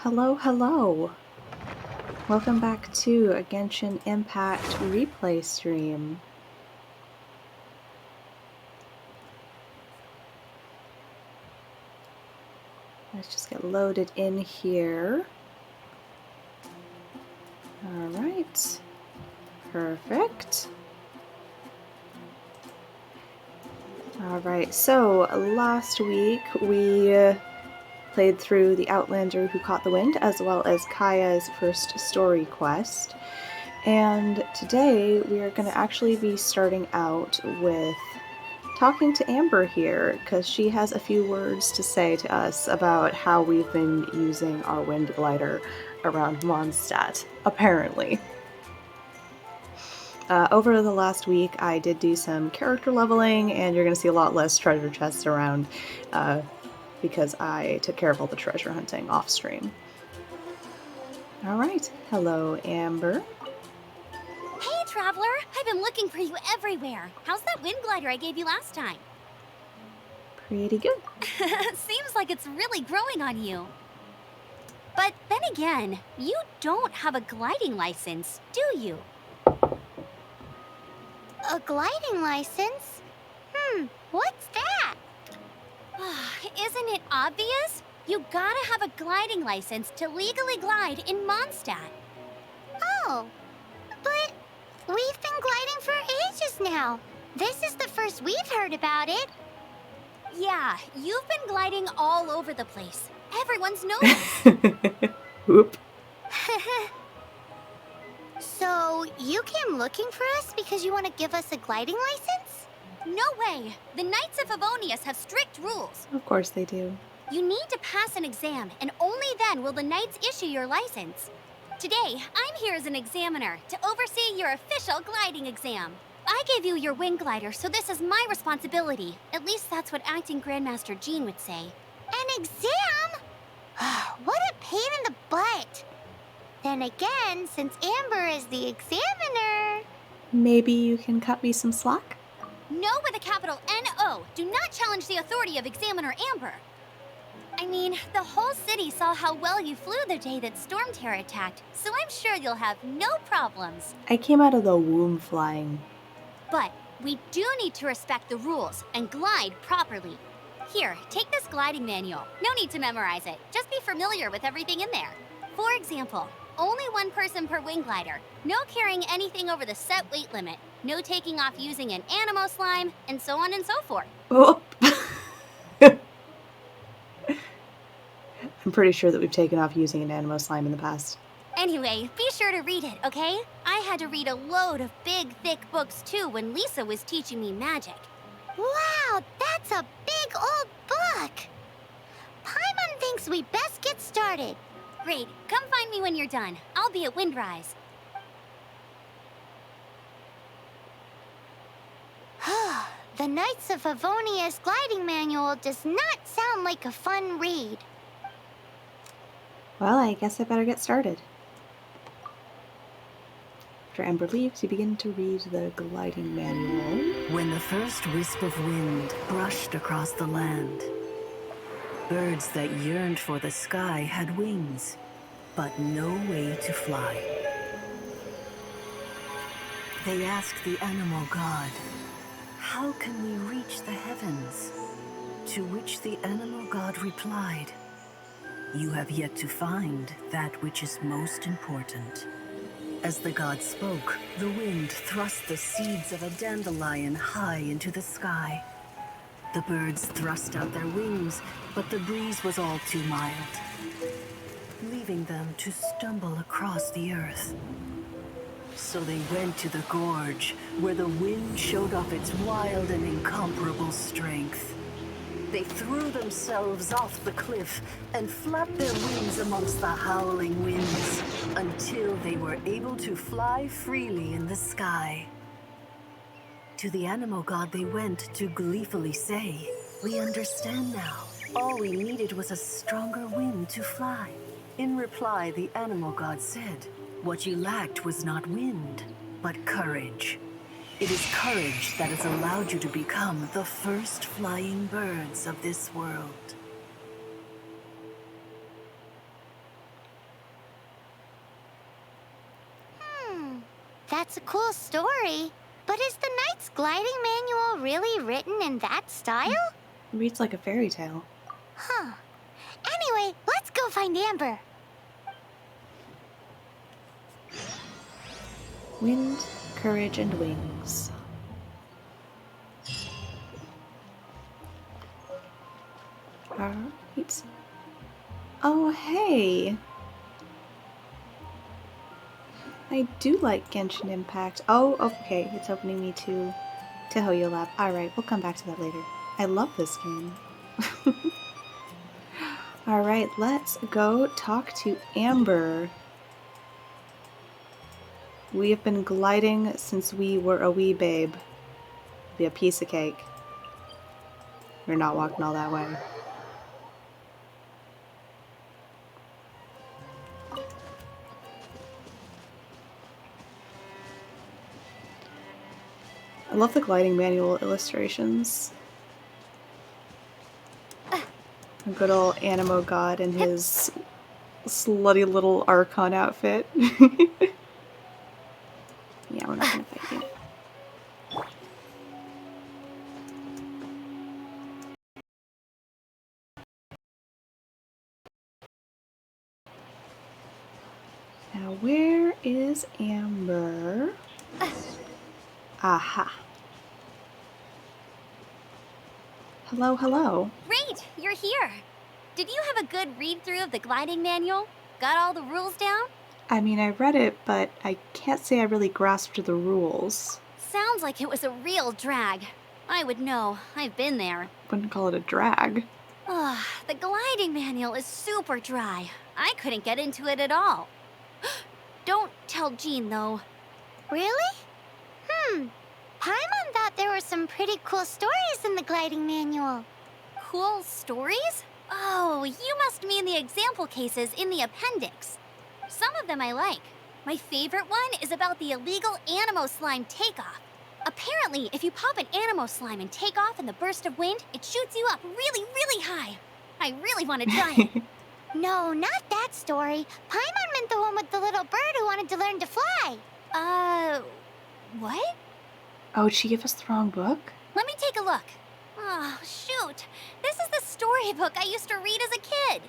Hello, hello. Welcome back to a Genshin Impact replay stream. Let's just get loaded in here. All right. Perfect. All right, so last week we played through The Outlander Who Caught the Wind, as well as Kaya's first story quest. And today we are going to actually be starting out with talking to Amber here, because she has a few words to say to us about how we've been using our wind glider around Mondstadt, apparently. Over the last week, I did do some character leveling, and you're going to see a lot less treasure chests around because I took care of all the treasure hunting off stream. All right. Hello, Amber. Hey, Traveler! I've been looking for you everywhere. How's that wind glider I gave you last time? Pretty good. Seems like it's really growing on you. But then again, you don't have a gliding license, do you? A gliding license? What's that? Isn't it obvious? You gotta have a gliding license to legally glide in Mondstadt. Oh, but we've been gliding for ages now. This is the first we've heard about it. Yeah, you've been gliding all over the place. Everyone's noticed. Oop. So, you came looking for us because you want to give us a gliding license? No way! The Knights of Favonius have strict rules. Of course they do. You need to pass an exam, and only then will the Knights issue your license. Today, I'm here as an examiner to oversee your official gliding exam. I gave you your wind glider, so this is my responsibility. At least that's what Acting Grandmaster Jean would say. An exam? What a pain in the butt. Then again, since Amber is the examiner... Maybe you can cut me some slack? No with a capital N-O. Do not challenge the authority of Examiner Amber. I mean, the whole city saw how well you flew the day that Storm Terror attacked, so I'm sure you'll have no problems. I came out of the womb flying. But we do need to respect the rules and glide properly. Here, take this gliding manual. No need to memorize it. Just be familiar with everything in there. For example, only one person per wing glider. No carrying anything over the set weight limit. No taking off using an animo slime, and so on and so forth. Oh. I'm pretty sure that we've taken off using an animo slime in the past. Anyway, be sure to read it, okay? I had to read a load of big, thick books too when Lisa was teaching me magic. Wow, that's a big old book! Paimon thinks we best get started. Great, come find me when you're done. I'll be at Windrise. The Knights of Favonius gliding manual does not sound like a fun read. Well, I guess I better get started. After Amber leaves, you begin to read the gliding manual. When the first wisp of wind brushed across the land, birds that yearned for the sky had wings, but no way to fly. They asked the animal god, "How can we reach the heavens?" To which the animal god replied, "You have yet to find that which is most important." As the god spoke, the wind thrust the seeds of a dandelion high into the sky. The birds thrust out their wings, but the breeze was all too mild, leaving them to stumble across the earth. So they went to the gorge, where the wind showed off its wild and incomparable strength. They threw themselves off the cliff and flapped their wings amongst the howling winds until they were able to fly freely in the sky. To the animal god they went to gleefully say, "We understand now. All we needed was a stronger wind to fly." In reply, the animal god said, "What you lacked was not wind, but courage. It is courage that has allowed you to become the first flying birds of this world." That's a cool story. But is the Knight's gliding manual really written in that style? It reads like a fairy tale. Huh. Anyway, let's go find Amber. Wind, courage, and wings. Alright. Oh, hey! I do like Genshin Impact. Oh, okay, it's opening me to Hoyo Lab. Alright, we'll come back to that later. I love this game. Alright, let's go talk to Amber. We have been gliding since we were a wee babe. Be a piece of cake. We're not walking all that way. I love the gliding manual illustrations. A good old Animo God in his slutty little Archon outfit. Yeah, we're not gonna fight you. Now, where is Amber? Aha. Hello, hello. Great, you're here. Did you have a good read-through of the gliding manual? Got all the rules down? I mean, I read it, but I can't say I really grasped the rules. Sounds like it was a real drag. I would know. I've been there. Wouldn't call it a drag. Ugh, the gliding manual is super dry. I couldn't get into it at all. Don't tell Jean, though. Really? Paimon thought there were some pretty cool stories in the gliding manual. Cool stories? Oh, you must mean the example cases in the appendix. Some of them I like. My favorite one is about the illegal Animo slime takeoff. Apparently, if you pop an Animo slime and take off in the burst of wind, it shoots you up really, really high. I really want to try it. No, not that story. Paimon meant the one with the little bird who wanted to learn to fly. What? Oh, did she give us the wrong book? Let me take a look. Oh, shoot. This is the storybook I used to read as a kid.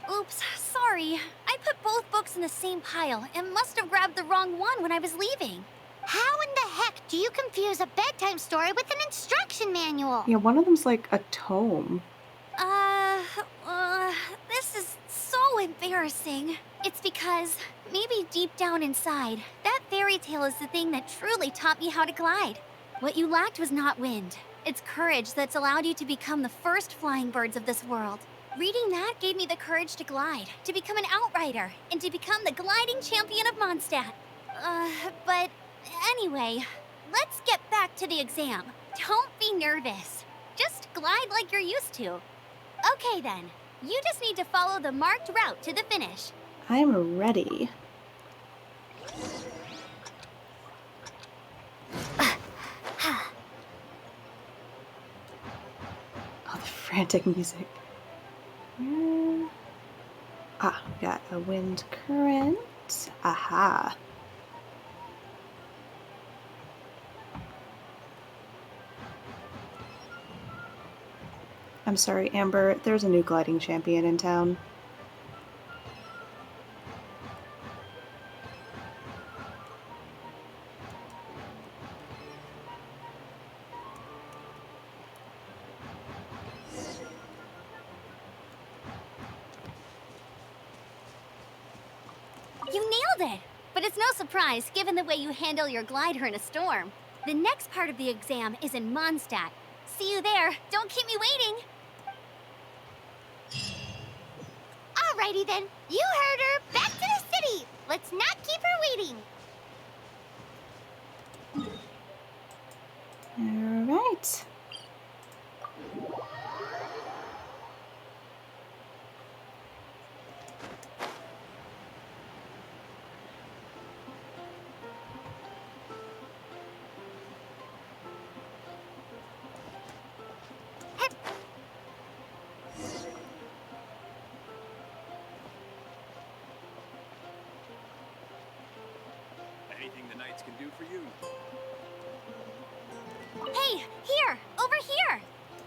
Oops, sorry. I put both books in the same pile and must have grabbed the wrong one when I was leaving. How in the heck do you confuse a bedtime story with an instruction manual? Yeah, one of them's like a tome. This is so embarrassing. It's because, maybe deep down inside, that fairy tale is the thing that truly taught me how to glide. What you lacked was not wind. It's courage that's allowed you to become the first flying birds of this world. Reading that gave me the courage to glide, to become an outrider, and to become the gliding champion of Mondstadt. But anyway, let's get back to the exam. Don't be nervous. Just glide like you're used to. Okay then, you just need to follow the marked route to the finish. I'm ready. Oh, the frantic music. Ah, we got a wind current. Aha. I'm sorry, Amber, there's a new gliding champion in town. You nailed it! But it's no surprise, given the way you handle your glider in a storm. The next part of the exam is in Mondstadt. See you there. Don't keep me waiting. Alrighty then, you heard her. Back to the city. Let's not keep her waiting. All right. Anything the knights can do for you. Hey, here! Over here!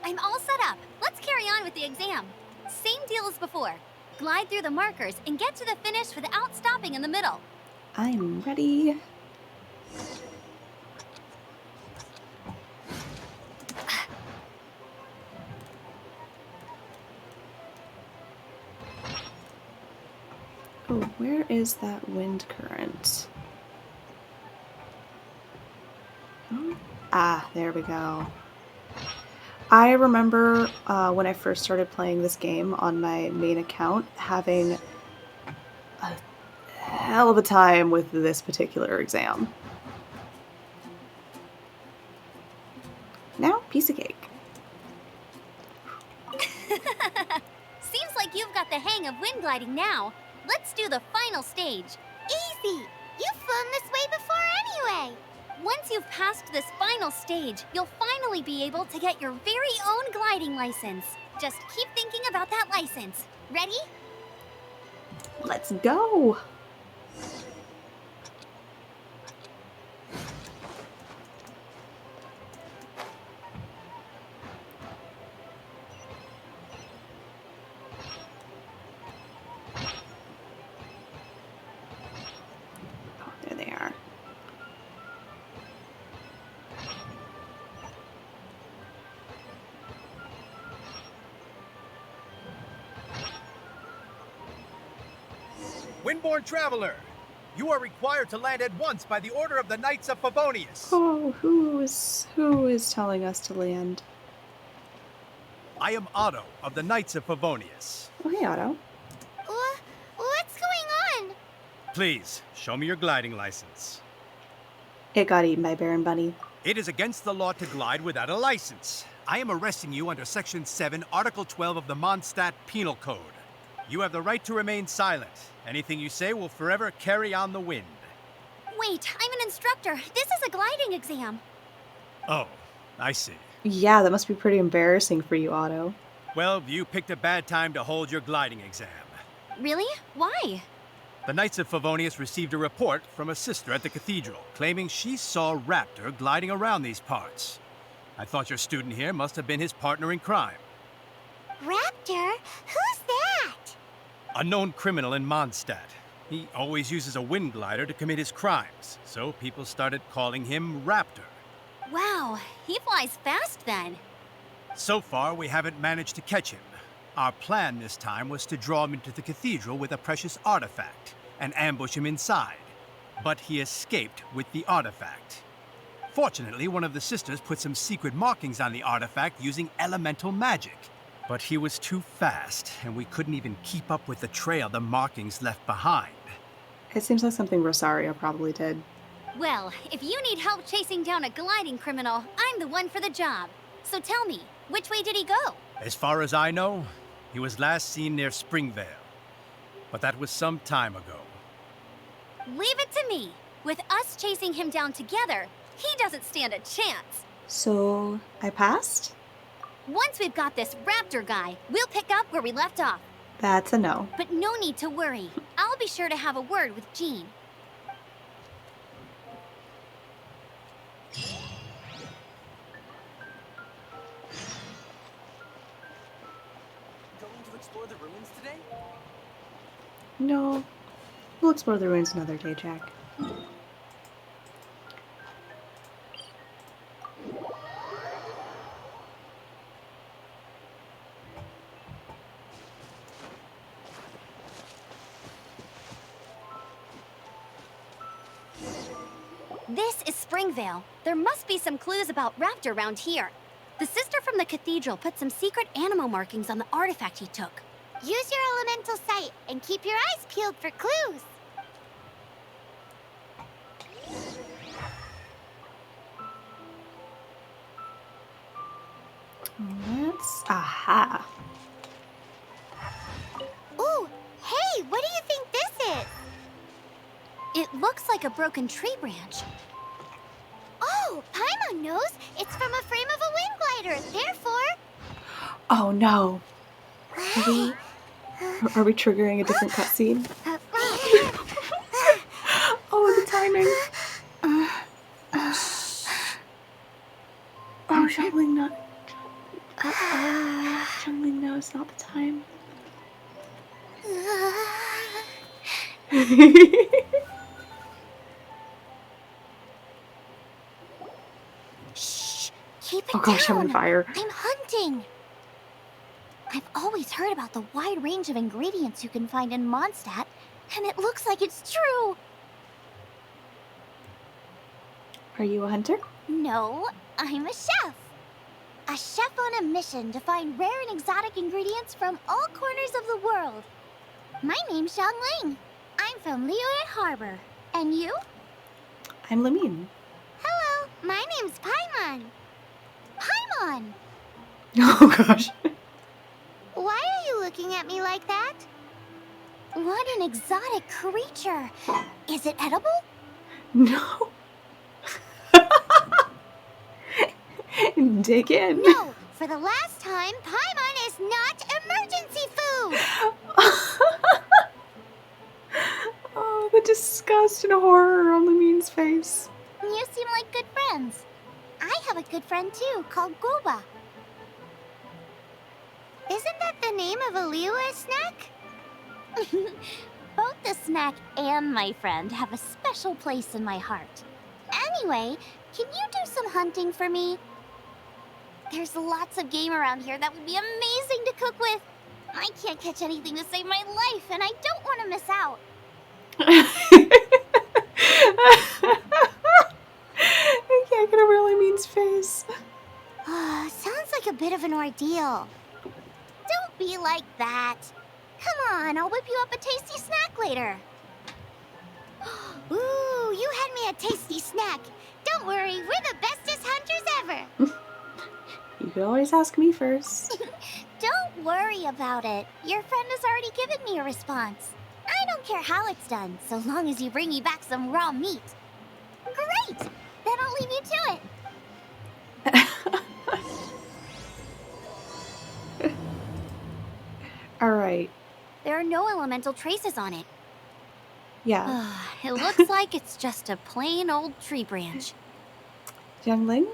I'm all set up. Let's carry on with the exam. Same deal as before. Glide through the markers and get to the finish without stopping in the middle. I'm ready. Oh, where is that wind current? Oh. Ah, there we go. I remember when I first started playing this game on my main account, having a hell of a time with this particular exam. Now, piece of cake. Seems like you've got the hang of wind gliding now. Let's do the final stage. Easy! You've flown this way before anyway! Once you've passed this final stage, you'll finally be able to get your very own gliding license. Just keep thinking about that license. Ready? Let's go! Oh, there they are. Windborne traveler, you are required to land at once by the order of the Knights of Favonius. Oh, who is telling us to land? I am Otto of the Knights of Favonius. Oh, hey, Otto. What's going on? Please, show me your gliding license. It got eaten by Baron Bunny. It is against the law to glide without a license. I am arresting you under Section 7, Article 12 of the Mondstadt Penal Code. You have the right to remain silent. Anything you say will forever carry on the wind. Wait, I'm an instructor. This is a gliding exam. Oh, I see. Yeah, that must be pretty embarrassing for you, Otto. Well, you picked a bad time to hold your gliding exam. Really? Why? The Knights of Favonius received a report from a sister at the cathedral, claiming she saw Raptor gliding around these parts. I thought your student here must have been his partner in crime. Raptor? Who's that? A known criminal in Mondstadt. He always uses a wind glider to commit his crimes, so people started calling him Raptor. Wow, he flies fast then. So far, we haven't managed to catch him. Our plan this time was to draw him into the cathedral with a precious artifact and ambush him inside. But he escaped with the artifact. Fortunately, one of the sisters put some secret markings on the artifact using elemental magic. But he was too fast, and we couldn't even keep up with the trail the markings left behind. It seems like something Rosario probably did. Well, if you need help chasing down a gliding criminal, I'm the one for the job. So tell me, which way did he go? As far as I know, he was last seen near Springvale. But that was some time ago. Leave it to me. With us chasing him down together, he doesn't stand a chance. So, I passed? Once we've got this Raptor guy, we'll pick up where we left off. That's a no. But no need to worry. I'll be sure to have a word with Jean. Going to explore the ruins today? No. We'll explore the ruins another day, Jack. This is Springvale. There must be some clues about Raptor around here. The sister from the cathedral put some secret animal markings on the artifact he took. Use your elemental sight and keep your eyes peeled for clues. Let's... Aha. Ooh, hey, what do you think this is? It looks like a broken tree branch. Oh, Paimon knows. It's from a frame of a wind glider. Therefore... Oh no. Are we triggering a different cutscene? Oh, the timing. No, Xiangling, not. Xiangling, no, it's not the time. Shh! Keep it Oh gosh, I'm down. on fire. I'm hunting. I've always heard about the wide range of ingredients you can find in Mondstadt, and it looks like it's true. Are you a hunter? No, I'm a chef. A chef on a mission to find rare and exotic ingredients from all corners of the world. My name's Xiangling. I'm from Liyue Harbor. And you? I'm Lamine. Hello, my name's Paimon. Paimon! Oh gosh. Why are you looking at me like that? What an exotic creature. Is it edible? No. Dig in. No, for the last time, Paimon is not emergency food. Oh, the disgust and horror on Lamine's face. You seem like good friends. I have a good friend too, called Goba. Isn't that the name of a Liyue snack? Both the snack and my friend have a special place in my heart. Anyway, can you do some hunting for me? There's lots of game around here that would be amazing to cook with. I can't catch anything to save my life, and I don't want to miss out. I can't get over Lamine's face. Sounds like a bit of an ordeal. Don't be like that. Come on, I'll whip you up a tasty snack later. Ooh, you had me a tasty snack. Don't worry, we're the bestest hunters ever. You could always ask me first. Don't worry about it. Your friend has already given me a response. I don't care how it's done, so long as you bring me back some raw meat. Great! Then I'll leave you to it. Alright. There are no elemental traces on it. Yeah. It looks like it's just a plain old tree branch. Xiangling,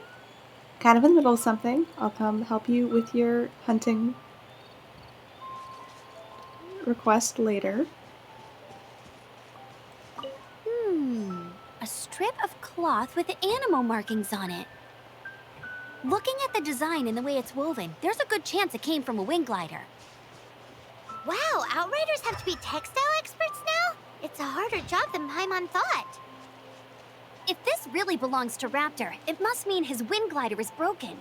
kind of in the middle of something. I'll come help you with your hunting request later. A strip of cloth with animal markings on it. Looking at the design and the way it's woven, there's a good chance it came from a wing glider. Wow, Outriders have to be textile experts now? It's a harder job than Paimon thought. If this really belongs to Raptor, it must mean his wind glider is broken.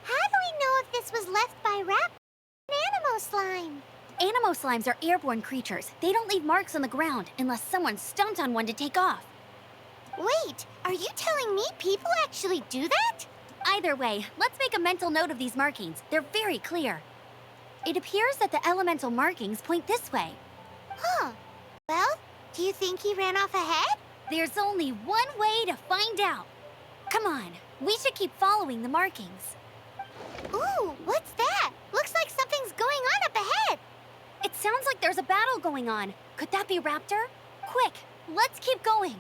How do we know if this was left by Raptor and Animo Slime? Animo slimes are airborne creatures. They don't leave marks on the ground unless someone stomped on one to take off. Wait, are you telling me people actually do that? Either way, let's make a mental note of these markings. They're very clear. It appears that the elemental markings point this way. Huh. Well, do you think he ran off ahead? There's only one way to find out. Come on, we should keep following the markings. Ooh, what's that? Looks like something's going on up ahead. It sounds like there's a battle going on. Could that be Raptor? Quick, let's keep going.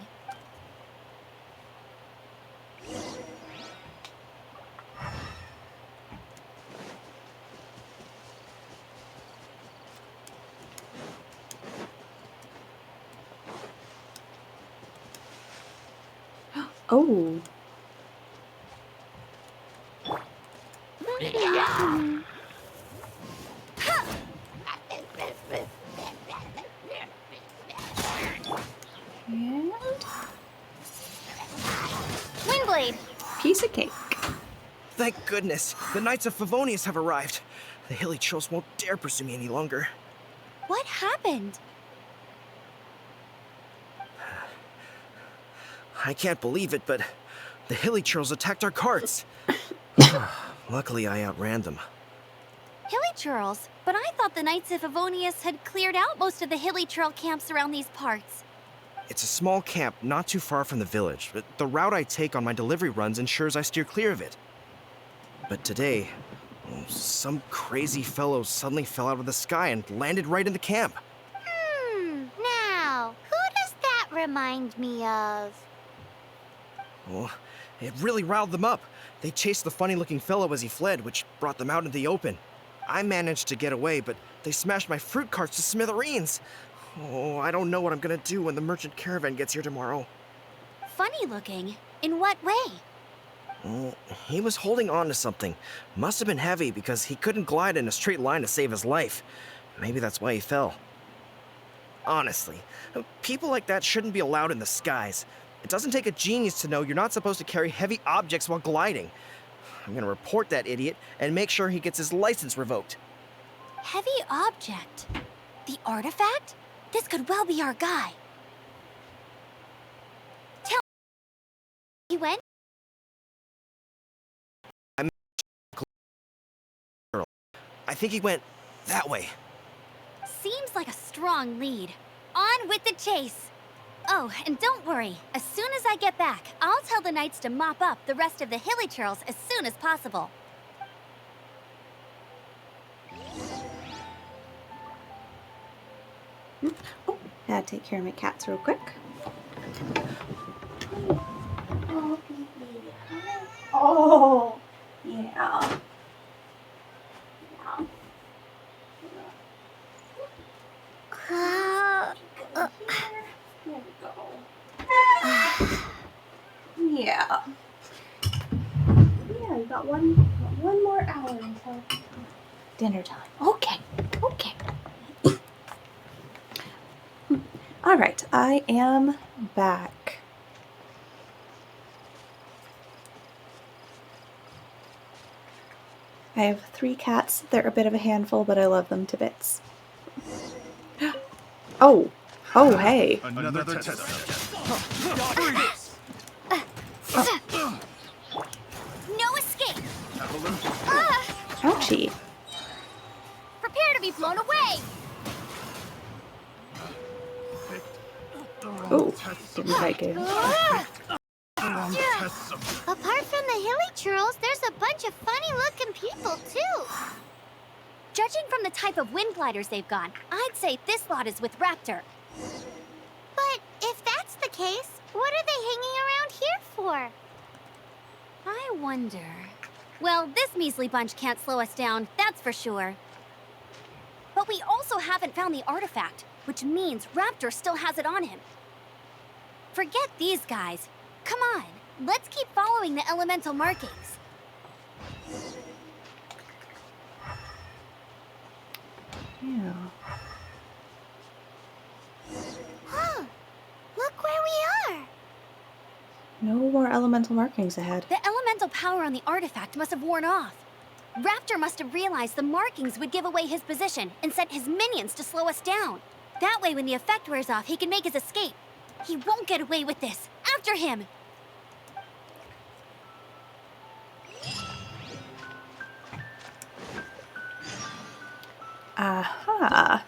Oh. And Windblade! piece of cake. Thank goodness, the Knights of Favonius have arrived. The hilly trolls won't dare pursue me any longer. What happened? I can't believe it, but the hilly trolls attacked our carts. Luckily, I outran them. Hilly Churls? But I thought the Knights of Favonius had cleared out most of the Hilly Churl camps around these parts. It's a small camp not too far from the village, but the route I take on my delivery runs ensures I steer clear of it. But today, Oh, some crazy fellow suddenly fell out of the sky and landed right in the camp. Now, who does that remind me of? Oh, it really riled them up. They chased the funny-looking fellow as he fled, which brought them out into the open. I managed to get away, but they smashed my fruit carts to smithereens. Oh, I don't know what I'm gonna do when the merchant caravan gets here tomorrow. Funny looking? In what way? Oh, he was holding on to something. Must have been heavy because he couldn't glide in a straight line to save his life. Maybe that's why he fell. Honestly, people like that shouldn't be allowed in the skies. It doesn't take a genius to know you're not supposed to carry heavy objects while gliding. I'm gonna report that idiot and make sure he gets his license revoked. Heavy object? The artifact? This could well be our guy. Tell me, he went? I think he went that way. Seems like a strong lead. On with the chase. Oh, and don't worry. As soon as I get back, I'll tell the knights to mop up the rest of the hilly churls as soon as possible. Oh, gotta take care of my cats real quick. Oh, baby. Oh, yeah. There we go. Yeah. Yeah, you got one more hour until dinner time. Okay. All right, I am back. I have 3 cats. They're a bit of a handful, but I love them to bits. Oh, hey. Another test subject. No escape! Ouchie. Prepare to be blown away! Oh, didn't quite get it. Apart from the hilly churls, there's a bunch of funny-looking people, too. Judging from the type of wind gliders they've got, I'd say this lot is with Raptor. But if that's the case, what are they hanging around here for? I wonder... Well, this measly bunch can't slow us down, that's for sure. But we also haven't found the artifact, which means Raptor still has it on him. Forget these guys. Come on, let's keep following the elemental markings. Yeah. Huh. Look where we are. No more elemental markings ahead. The elemental power on the artifact must have worn off. Raptor must have realized the markings would give away his position and sent his minions to slow us down. That way, when the effect wears off, he can make his escape. He won't get away with this. After him! Aha.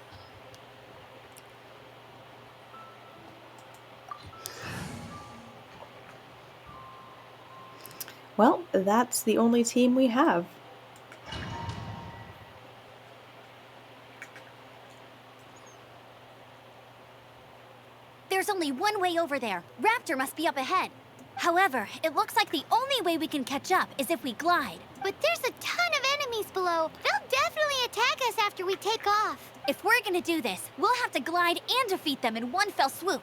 Well, that's the only team we have. There's only one way over there. Raptor must be up ahead. However, it looks like the only way we can catch up is if we glide. But there's a ton of enemies below. They'll definitely attack us after we take off. If we're gonna do this, we'll have to glide and defeat them in one fell swoop.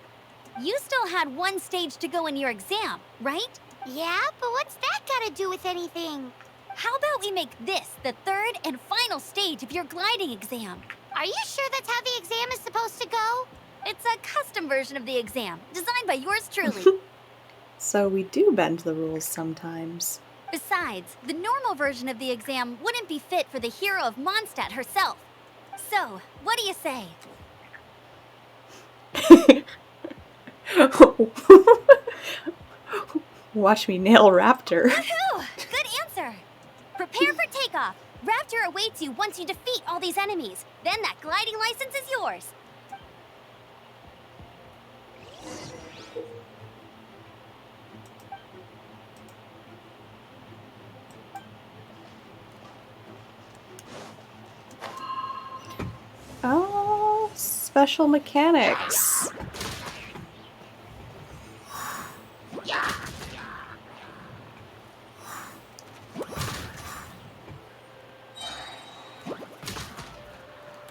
You still had one stage to go in your exam, right? Yeah, but what's that got to do with anything? How about we make this the third and final stage of your gliding exam? Are you sure that's how the exam is supposed to go? It's a custom version of the exam, designed by yours truly. So we do bend the rules sometimes. Besides, the normal version of the exam wouldn't be fit for the hero of Mondstadt herself. So, what do you say? Watch me nail Raptor. Woohoo! Good answer! Prepare for takeoff. Raptor awaits you once you defeat all these enemies. Then that gliding license is yours. special mechanics.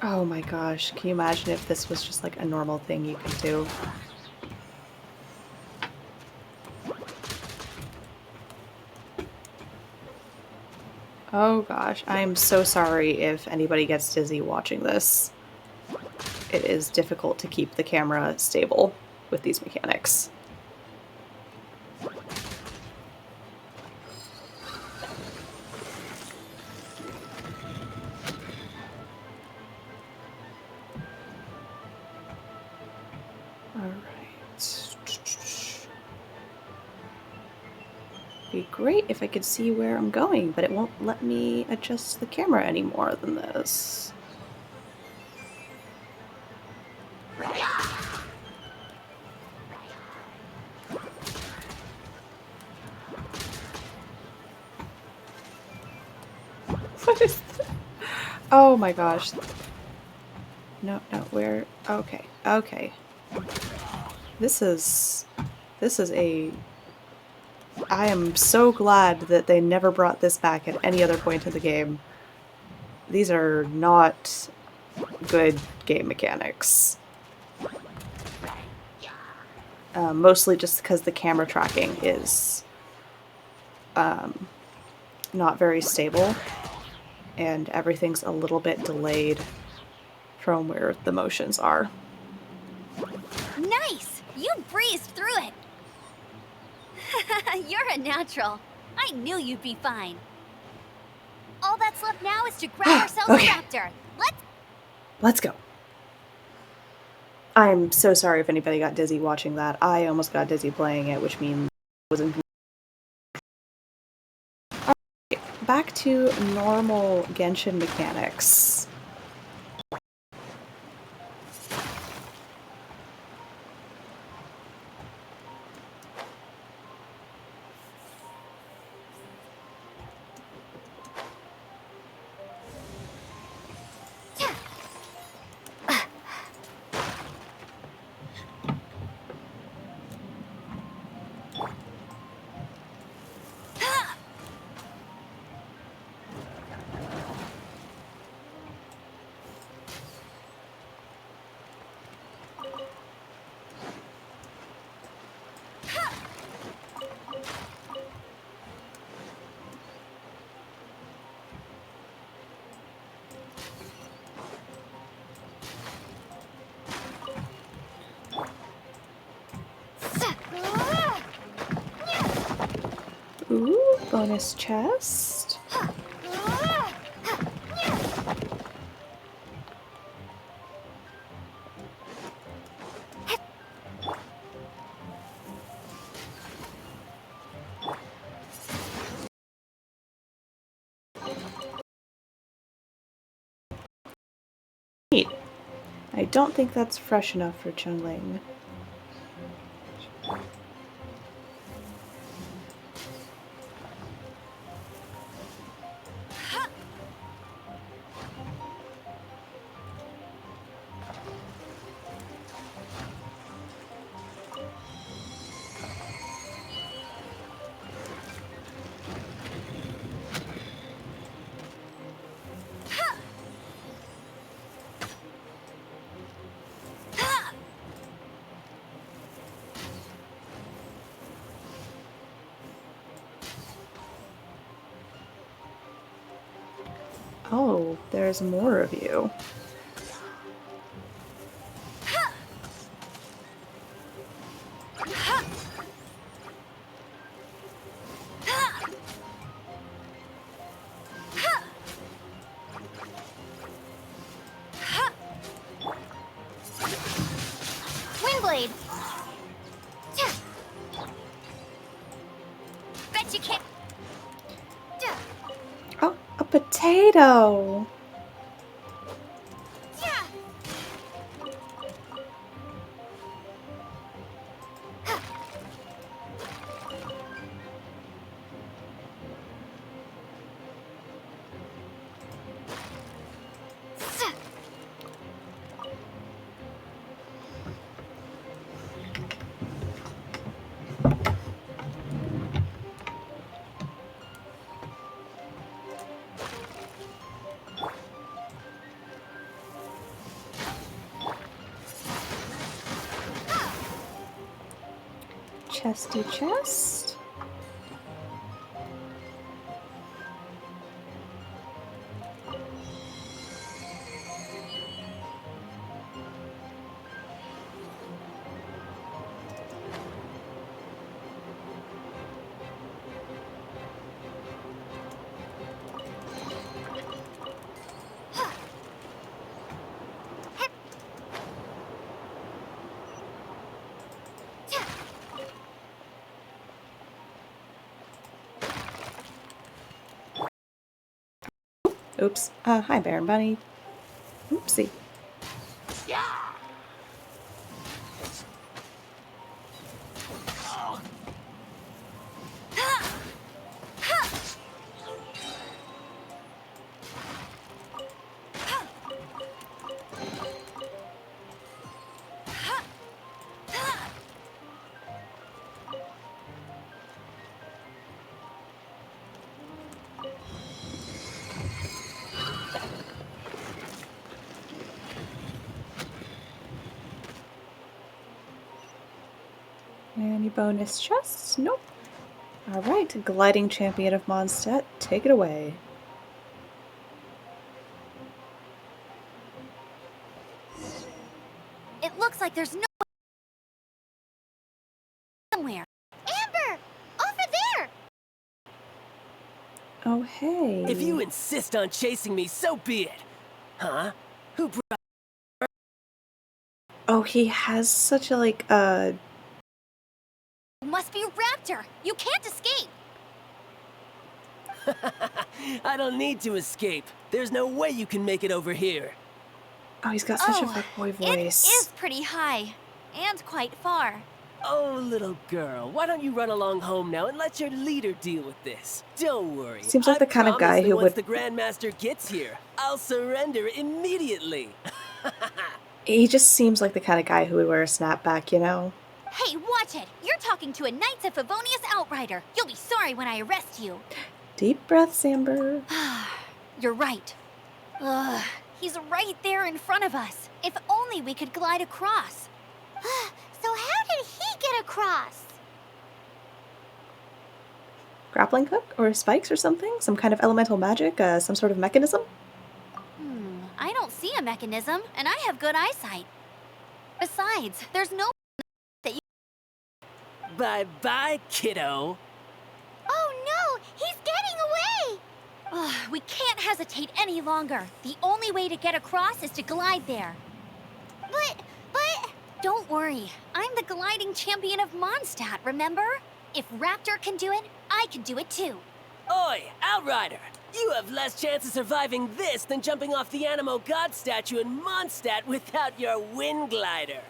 Oh my gosh, can you imagine if this was just like a normal thing you could do? Oh gosh, I'm so sorry if anybody gets dizzy watching this. It is difficult to keep the camera stable with these mechanics. Be great if I could see where I'm going, but it won't let me adjust the camera any more than this. What is that? Oh my gosh. No, where? Okay, okay. This is a... I am so glad that they never brought this back at any other point in the game. These are not good game mechanics. Mostly just because the camera tracking is not very stable, and everything's a little bit delayed from where the motions are. Nice! You breezed through it! You're a natural. I knew you'd be fine. All that's left now is to grab ourselves Okay. a raptor. Let's go. I'm so sorry if anybody got dizzy watching that. I almost got dizzy playing it, which means I wasn't... Back to normal Genshin mechanics. Ooh, bonus chest. Neat. I don't think that's fresh enough for Xiangling. Oh, there's more of you. Windblade! Bet you can't. Oh, a potato! chesty chest. Oops. Hi, Baron Bunny. Oopsie. Any bonus chests? Nope. Alright, gliding champion of Mondstadt, take it away. It looks like there's no somewhere. Amber! Over there! Oh, hey. If you insist on chasing me, so be it. Huh? Who brought... Oh, he has such a, like, Must be a raptor. You can't escape. I don't need to escape. There's no way you can make it over here. Oh, he's got such a Oh, fuckboy It voice. is pretty high and quite far. Oh, little girl, why don't you run along home now and let your leader deal with this? Don't worry. Seems like I the kind of promise guy that who once would- the Grandmaster gets here, I'll surrender immediately. He just seems like the kind of guy who would wear a snapback, you know? Hey, watch it! You're talking to a Knights of Favonius outrider. You'll be sorry when I arrest you. Deep breaths, Amber. You're right. Ugh, he's right there in front of us. If only we could glide across. So how did he get across? Grappling hook? Or spikes or something? Some kind of elemental magic? Some sort of mechanism? I don't see a mechanism, and I have good eyesight. Besides, there's no that you... Bye-bye, kiddo. Oh no! He's getting away! Ugh, we can't hesitate any longer. The only way to get across is to glide there. But... Don't worry, I'm the gliding champion of Mondstadt, remember? If Raptor can do it, I can do it too. Oi, Outrider! You have less chance of surviving this than jumping off the Animo God statue in Mondstadt without your wind glider.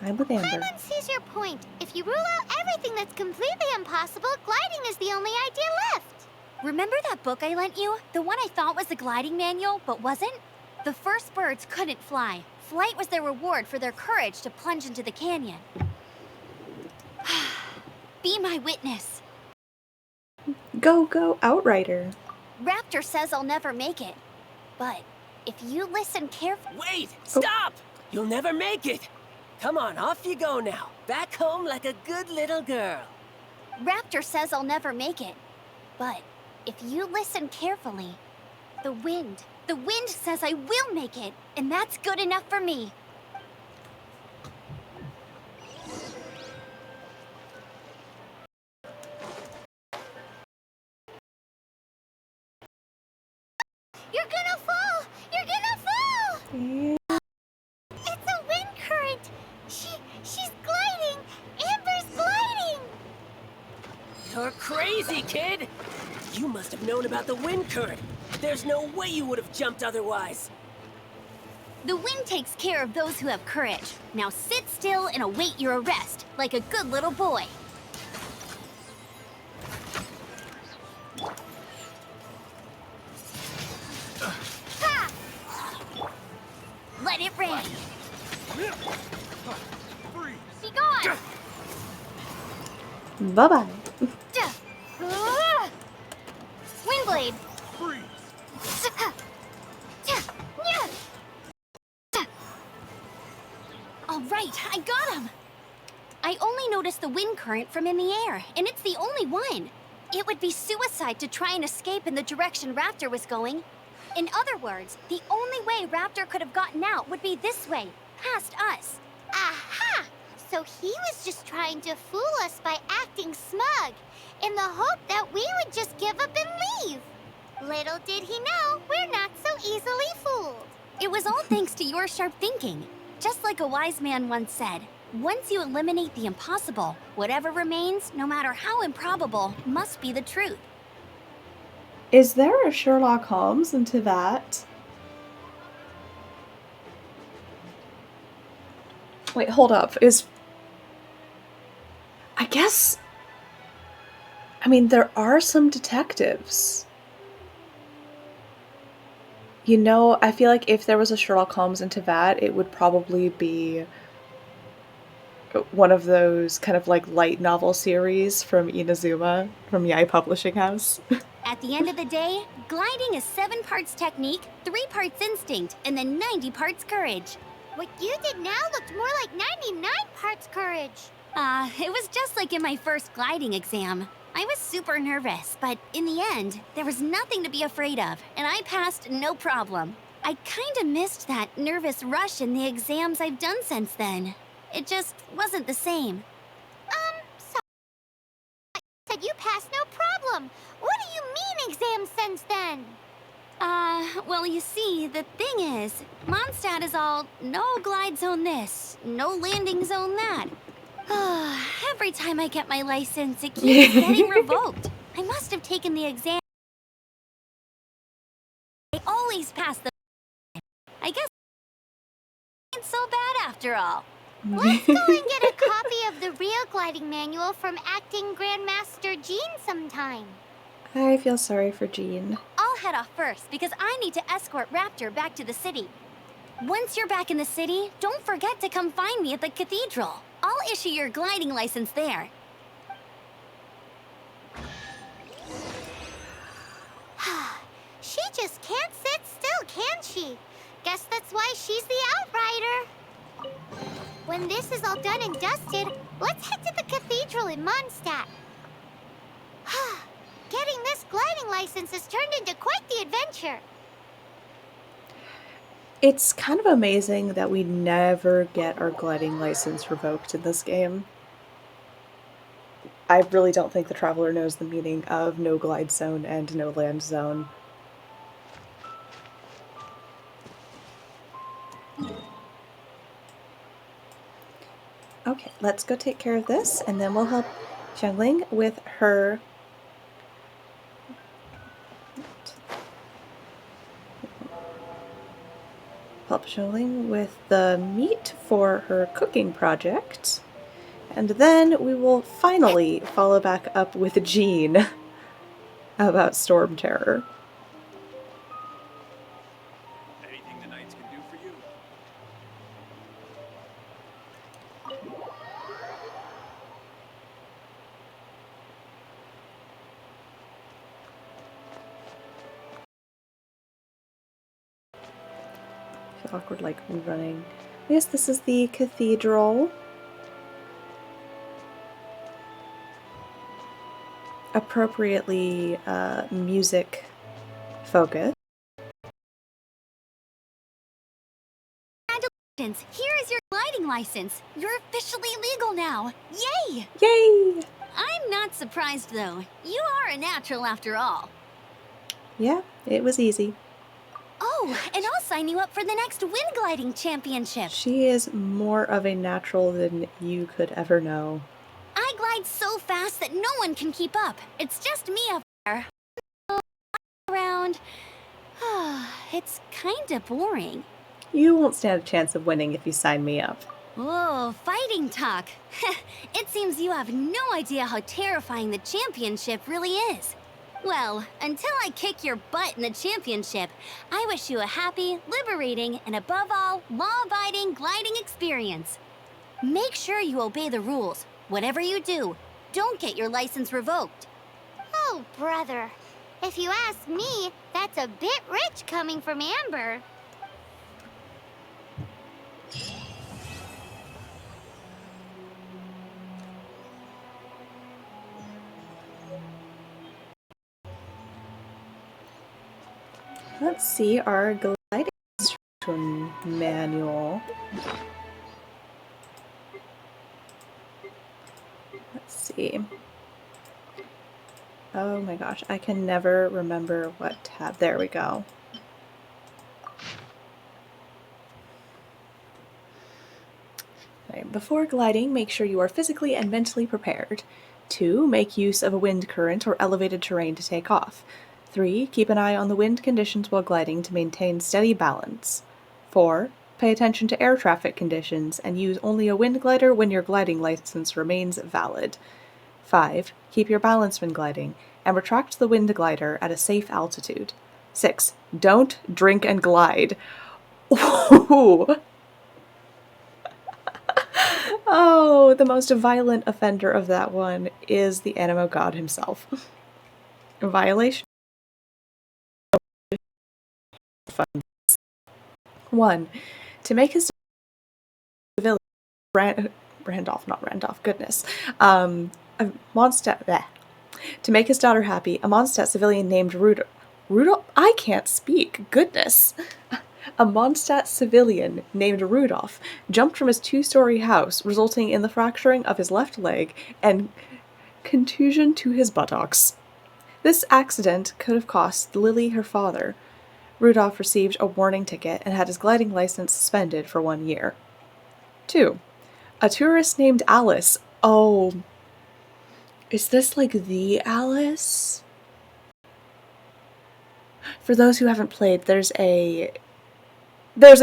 I'm with Amber. Paimon sees your point. If you rule out everything that's completely impossible, gliding is the only idea left. Remember that book I lent you? The one I thought was the gliding manual, but wasn't? The first birds couldn't fly. Flight was their reward for their courage to plunge into the canyon. Be my witness. Go, go, Outrider. Raptor says I'll never make it. But if you listen carefully... Wait! Stop! You'll never make it! Come on, off you go now. Back home like a good little girl. Raptor says I'll never make it. But if you listen carefully, the wind says I will make it, and that's good enough for me. You're gonna fall! You're gonna fall! Yeah. It's a wind current! She's gliding! Amber's gliding! You're crazy, kid! You must have known about the wind current. There's no way you would have jumped otherwise. The wind takes care of those who have courage. Now sit still and await your arrest, like a good little boy. Ha! Let it rain. Be gone! Bye-bye. Windblade! Wait, I got him! I only noticed the wind current from in the air, and it's the only one. It would be suicide to try and escape in the direction Raptor was going. In other words, the only way Raptor could have gotten out would be this way, past us. Aha! So he was just trying to fool us by acting smug, in the hope that we would just give up and leave. Little did he know, we're not so easily fooled. It was all thanks to your sharp thinking. Just like a wise man once said, once you eliminate the impossible, whatever remains, no matter how improbable, must be the truth. Is there a Sherlock Holmes into that? Wait, hold up. I guess... I mean, there are some detectives. You know, I feel like if there was a Sherlock Holmes into that, it would probably be one of those kind of like light novel series from Inazuma, from Yai Publishing House. At the end of the day, gliding is 7 parts technique, 3 parts instinct, and then 90 parts courage. What you did now looked more like 99 parts courage. It was just like in my first gliding exam. I was super nervous, but in the end, there was nothing to be afraid of, and I passed no problem. I kinda missed that nervous rush in the exams I've done since then. It just wasn't the same. So you said you passed no problem. What do you mean exams since then? Well, you see, the thing is, Mondstadt is all no glide zone this, no landing zone that. Every time I get my license, it keeps getting revoked. I must have taken the exam. I always pass the. I guess it's so bad after all. Let's go and get a copy of the real gliding manual from acting Grandmaster Jean sometime. I feel sorry for Jean. I'll head off first because I need to escort Raptor back to the city. Once you're back in the city, don't forget to come find me at the cathedral. I'll issue your gliding license there. She just can't sit still, can she? Guess that's why she's the outrider. When this is all done and dusted, let's head to the cathedral in Mondstadt. Getting this gliding license has turned into quite the adventure. It's kind of amazing that we never get our gliding license revoked in this game. I really don't think the Traveler knows the meaning of no glide zone and no land zone. Okay, let's go take care of this, and then we'll help Xiangling with her... help Xiangling with the meat for her cooking project. And then we will finally follow back up with Jean about Storm Terror. Anything the knights can do for you? I feel awkward, like, running. I guess this is the cathedral. Appropriately music focused. Congratulations! Here is your gliding license. You're officially legal now. Yay! Yay! I'm not surprised though. You are a natural after all. Yeah, it was easy. Oh, and I'll sign you up for the next wind gliding championship. She is more of a natural than you could ever know. I glide so fast that no one can keep up. It's just me up there. Around. It's kinda boring. You won't stand a chance of winning if you sign me up. Oh, fighting talk. It seems you have no idea how terrifying the championship really is. Well, until I kick your butt in the championship, I wish you a happy, liberating, and above all, law-abiding gliding experience. Make sure you obey the rules. Whatever you do, don't get your license revoked. Oh, brother. If you ask me, that's a bit rich coming from Amber. Let's see our gliding instruction manual. Let's see. Oh my gosh, I can never remember what tab. There we go. Okay, before gliding, make sure you are physically and mentally prepared. 2. Make use of a wind current or elevated terrain to take off. 3. Keep an eye on the wind conditions while gliding to maintain steady balance. 4. Pay attention to air traffic conditions and use only a wind glider when your gliding license remains valid. 5. Keep your balance when gliding and retract the wind glider at a safe altitude. 6. Don't drink and glide. Oh, the most violent offender of that one is the Animo God himself. Violation. 1. To make his civilian Randolph, not Randolph, goodness. Mondstadt. Bleh. To make his daughter happy, a Mondstadt civilian named Rudolph. I can't speak. Goodness. A Mondstadt civilian named Rudolph jumped from his 2-story house, resulting in the fracturing of his left leg and contusion to his buttocks. This accident could have cost Lily her father. Rudolph received a warning ticket and had his gliding license suspended for 1 year. 2. A tourist named Alice. Oh, is this like the Alice? For those who haven't played, there's a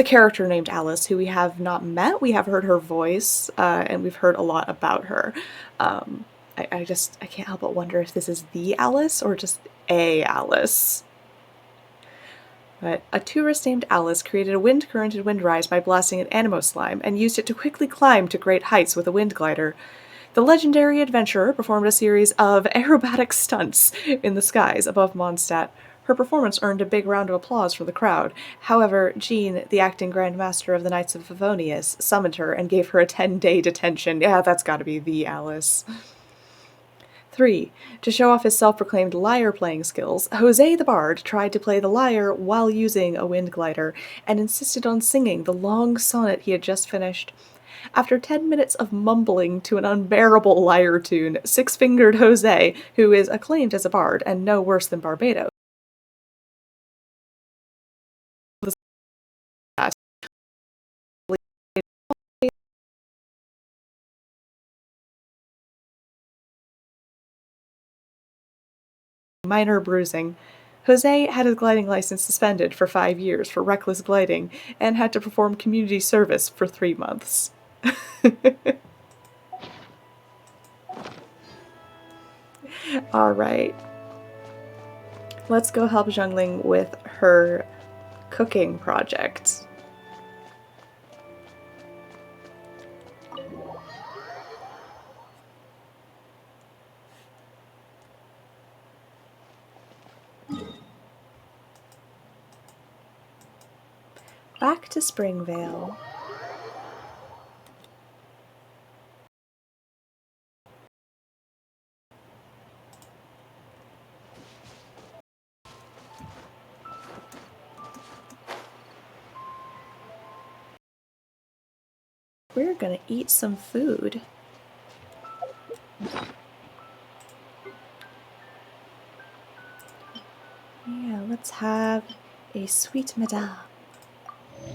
character named Alice who we have not met. We have heard her voice, and we've heard a lot about her. I can't help but wonder if this is the Alice or just a Alice. But a tourist named Alice created a wind current and wind rise by blasting an Animo slime and used it to quickly climb to great heights with a wind glider. The legendary adventurer performed a series of aerobatic stunts in the skies above Mondstadt. Her performance earned a big round of applause from the crowd. However, Jean, the acting Grand Master of the Knights of Favonius, summoned her and gave her a 10-day detention. Yeah, that's gotta be the Alice. 3. To show off his self-proclaimed lyre-playing skills, Jose the Bard tried to play the lyre while using a wind glider and insisted on singing the long sonnet he had just finished. After 10 minutes of mumbling to an unbearable lyre tune, Six-Fingered Jose, who is acclaimed as a bard and no worse than Barbados, minor bruising. Jose had his gliding license suspended for 5 years for reckless gliding and had to perform community service for 3 months. Alright. Let's go help Xiangling with her cooking project. Back to Springvale. We're gonna eat some food. Yeah, let's have a sweet madame.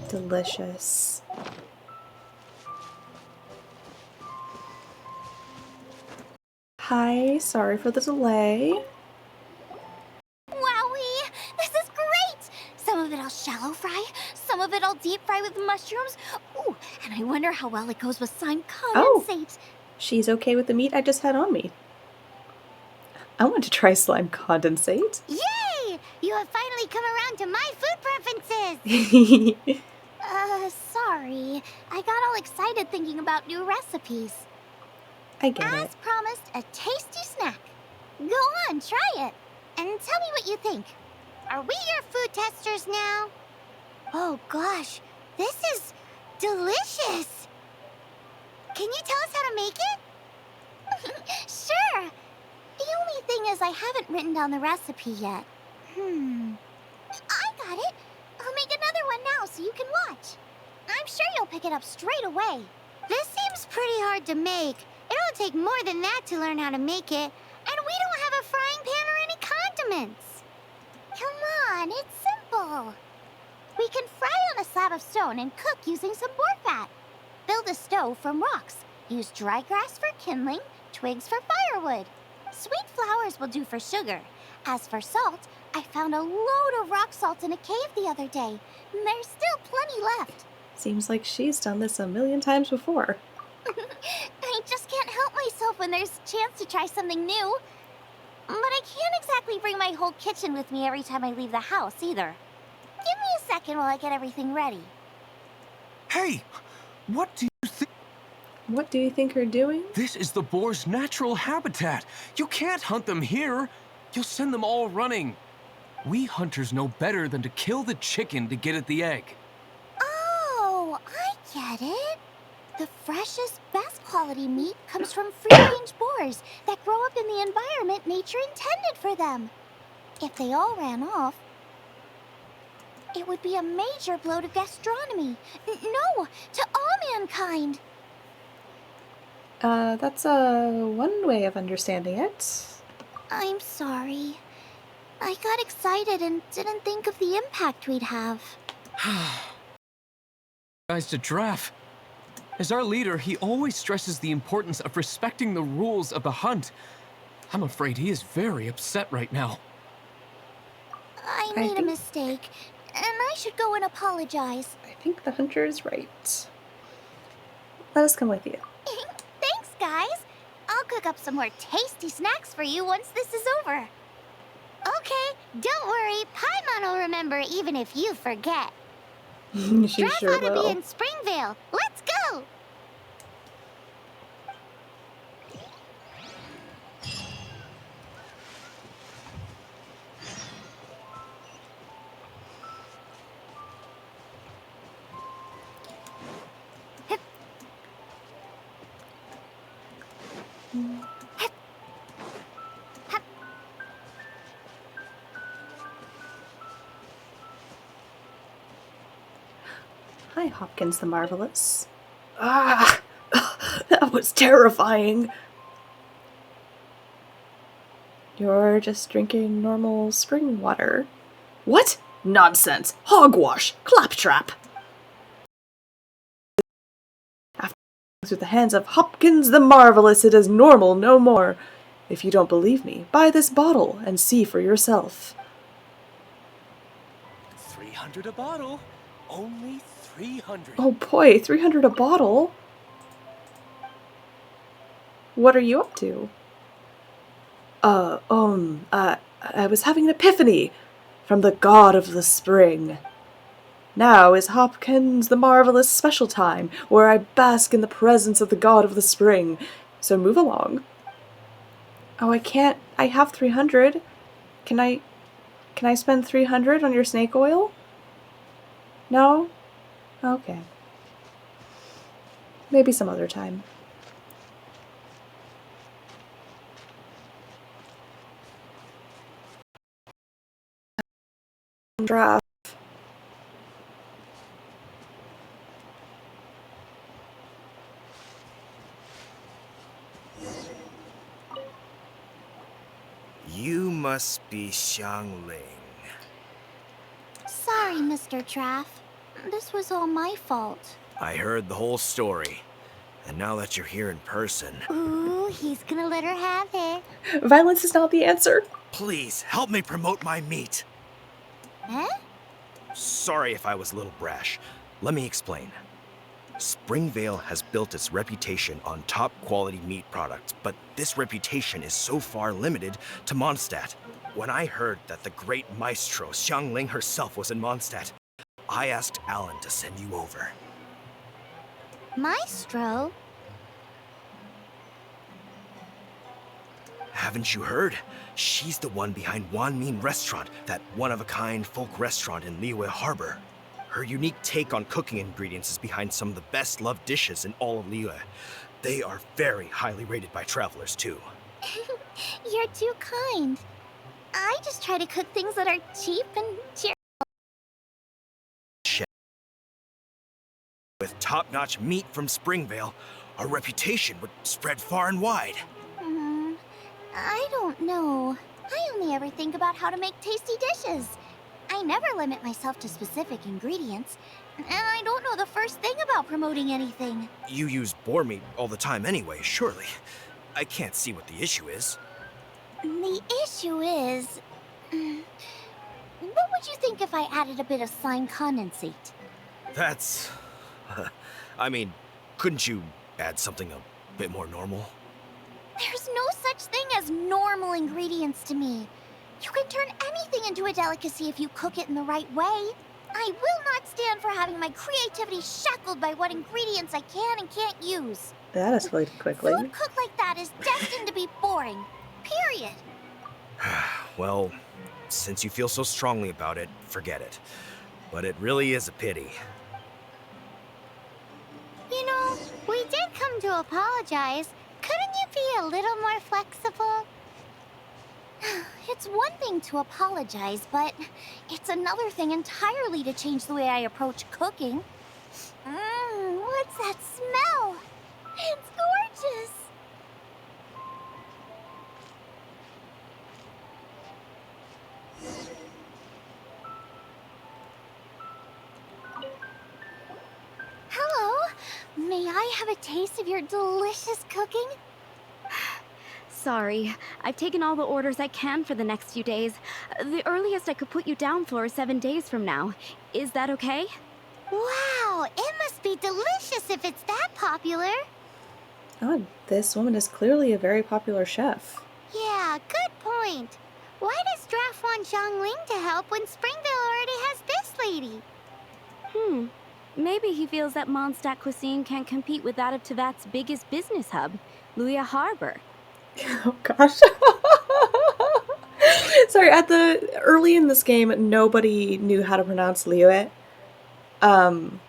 Delicious. Hi, sorry for the delay. Wowie! This is great! Some of it I'll shallow fry, some of it I'll deep fry with mushrooms. Ooh, and I wonder how well it goes with slime condensate. She's okay with the meat I just had on me. I want to try slime condensate. Yay! You have finally come around to my food preferences! Sorry. I got all excited thinking about new recipes. I get it. As promised, a tasty snack. Go on, try it. And tell me what you think. Are we your food testers now? Oh gosh, this is delicious. Can you tell us how to make it? Sure. The only thing is I haven't written down the recipe yet. I at it. I'll make another one now so you can watch. I'm sure you'll pick it up straight away. This seems pretty hard to make. It'll take more than that to learn how to make it. And we don't have a frying pan or any condiments. Come on, it's simple. We can fry on a slab of stone and cook using some boar fat. Build a stove from rocks. Use dry grass for kindling, twigs for firewood. Sweet flowers will do for sugar. As for salt, I found a load of rock salt in a cave the other day. There's still plenty left. Seems like she's done this a million times before. I just can't help myself when there's a chance to try something new. But I can't exactly bring my whole kitchen with me every time I leave the house, either. Give me a second while I get everything ready. Hey! What do you think? What do you think you're doing? This is the boar's natural habitat. You can't hunt them here. You'll send them all running. We hunters know better than to kill the chicken to get at the egg. Oh, I get it. The freshest, best quality meat comes from free-range boars that grow up in the environment nature intended for them. If they all ran off, it would be a major blow to gastronomy. No, to all mankind. That's one way of understanding it. I'm sorry. I got excited and didn't think of the impact we'd have. Guys, to Draff. As our leader, he always stresses the importance of respecting the rules of the hunt. I'm afraid he is very upset right now. I made a mistake, and I should go and apologize. I think the hunter is right. Let us come with you. Thanks, guys. I'll cook up some more tasty snacks for you once this is over. Okay, don't worry. Paimon will remember even if you forget. She Draff sure ought to will. be in Springvale. Let's go! Hi, Hopkins the Marvelous. Ah! That was terrifying. You're just drinking normal spring water. What? Nonsense! Hogwash! Claptrap! After with the hands of Hopkins the Marvelous, it is normal no more. If you don't believe me, buy this bottle and see for yourself. 300 a bottle. Only 300. Oh boy, 300 a bottle? What are you up to? I was having an epiphany from the god of the spring. Now is Hopkins the Marvelous special time, where I bask in the presence of the god of the spring. So move along. Oh, I can't. I have 300. Can I spend 300 on your snake oil? No? Okay. Maybe some other time. Draft. You must be Xiangling. Sorry, Mr. Draff. This was all my fault. I heard the whole story. And now that you're here in person, Ooh, he's gonna let her have it. Violence is not the answer. please help me promote my meat. Huh? Sorry if I was a little brash. Let me explain. Springvale has built its reputation on top quality meat products, but this reputation is so far limited to Mondstadt. When I heard that the great maestro Xiangling herself was in Mondstadt, I asked Alan to send you over. Maestro? Haven't you heard? She's the one behind Wanmin Restaurant, that one-of-a-kind folk restaurant in Liyue Harbor. Her unique take on cooking ingredients is behind some of the best-loved dishes in all of Liyue. They are very highly rated by travelers, too. You're too kind. I just try to cook things that are cheap and cheerful. top-notch meat from Springvale, our reputation would spread far and wide. I don't know. I only ever think about how to make tasty dishes. I never limit myself to specific ingredients, and I don't know the first thing about promoting anything. You use boar meat all the time anyway, surely. I can't see what the issue is. The issue is... what would you think if I added a bit of slime condensate? That's... I mean, couldn't you add something a bit more normal? There's no such thing as normal ingredients to me. You can turn anything into a delicacy if you cook it in the right way. I will not stand for having my creativity shackled by what ingredients I can and can't use. That escalated quickly. Food cooked like that is destined to be boring. Period. Well, since you feel so strongly about it, forget it. But it really is a pity. You know, we did come to apologize. Couldn't you be a little more flexible? It's one thing to apologize, but it's another thing entirely to change the way I approach cooking. What's that smell? It's gorgeous! Hello, may I have a taste of your delicious cooking? Sorry, I've taken all the orders I can for the next few days. The earliest I could put you down for is 7 days from now. Is that okay? Wow, it must be delicious if it's that popular. Oh, this woman is clearly a very popular chef. Yeah, good point. Why does Draft want Xiangling to help when Springvale already has this lady? Maybe he feels that Mondstadt cuisine can't compete with that of Tevat's biggest business hub, Luya Harbor. Oh gosh. Sorry, early in this game, nobody knew how to pronounce Liuet. I'm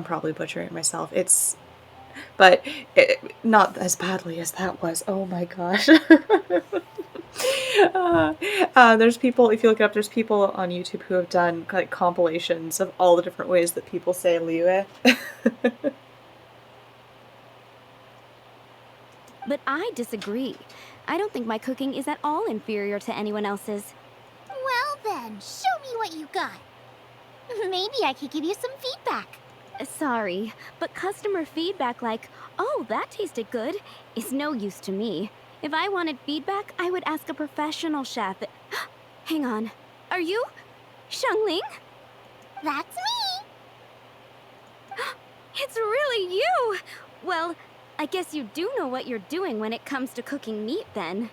probably butchering it myself. But not as badly as that was. Oh my gosh. There's people, if you look it up, there's people on YouTube who have done like compilations of all the different ways that people say Liuet. But I disagree. I don't think my cooking is at all inferior to anyone else's. Well then, show me what you got. Maybe I could give you some feedback. Sorry, but customer feedback like, oh, that tasted good, is no use to me. If I wanted feedback, I would ask a professional chef. Hang on. Are you Xiangling? That's me. It's really you! Well, I guess you do know what you're doing when it comes to cooking meat, then.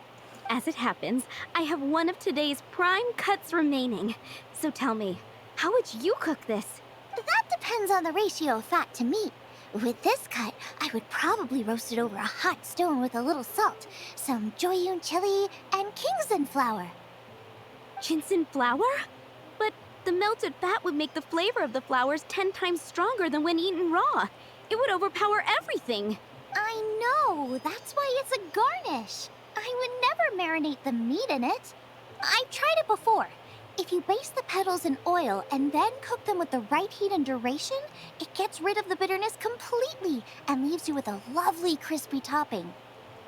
As it happens, I have one of today's prime cuts remaining. So tell me, how would you cook this? That depends on the ratio of fat to meat. With this cut, I would probably roast it over a hot stone with a little salt, some Joyun chili, and Kingston flour. Ginseng flour? But the melted fat would make the flavor of the flowers 10 times stronger than when eaten raw. It would overpower everything. I know, that's why it's a garnish. I would never marinate the meat in it. I've tried it before. If you baste the petals in oil and then cook them with the right heat and duration, it gets rid of the bitterness completely and leaves you with a lovely crispy topping.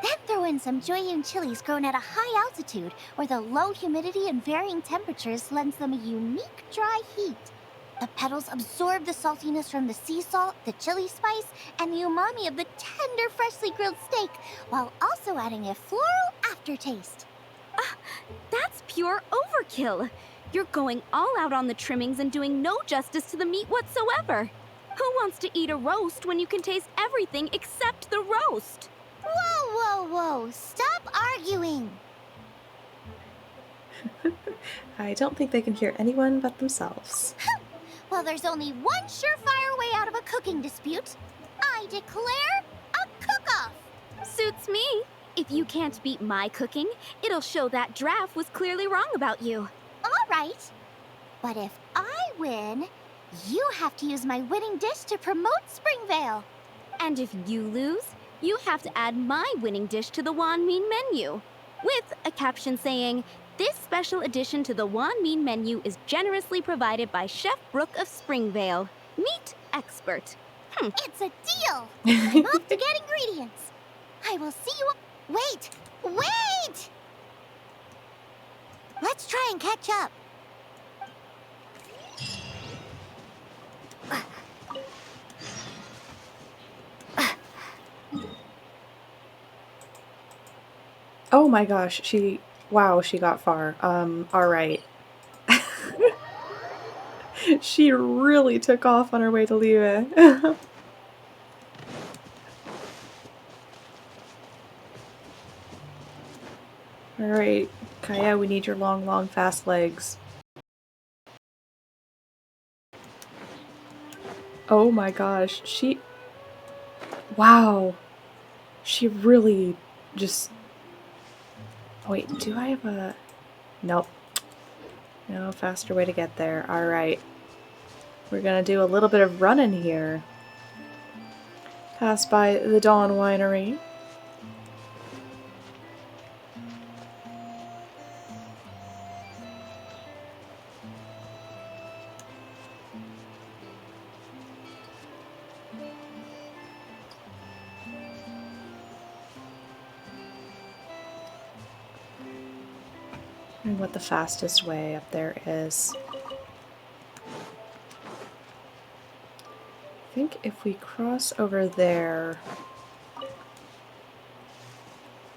Then throw in some Joyun chilies grown at a high altitude where the low humidity and varying temperatures lends them a unique dry heat. The petals absorb the saltiness from the sea salt, the chili spice, and the umami of the tender, freshly grilled steak, while also adding a floral aftertaste. That's pure overkill. You're going all out on the trimmings and doing no justice to the meat whatsoever. Who wants to eat a roast when you can taste everything except the roast? Whoa, whoa, whoa! Stop arguing! I don't think they can hear anyone but themselves. Well, there's only one surefire way out of a cooking dispute. I declare a cook-off! Suits me. If you can't beat my cooking, it'll show that Draft was clearly wrong about you. All right. But if I win, you have to use my winning dish to promote Springvale. And if you lose, you have to add my winning dish to the Wan Min menu. With a caption saying, this special addition to the Wan Min menu is generously provided by Chef Brooke of Springvale, meat expert. It's a deal! I'm off to get ingredients. I will see you... Wait! Wait! Let's try and catch up. Oh my gosh, wow, she got far. Alright. She really took off on her way to Liyue. Alright, Kaya, we need your long, long, fast legs. Oh my gosh, wow. She really just... Wait, do I have a... Nope. No faster way to get there. Alright. We're gonna do a little bit of running here. Pass by the Dawn Winery. And what the fastest way up there is. I think if we cross over there...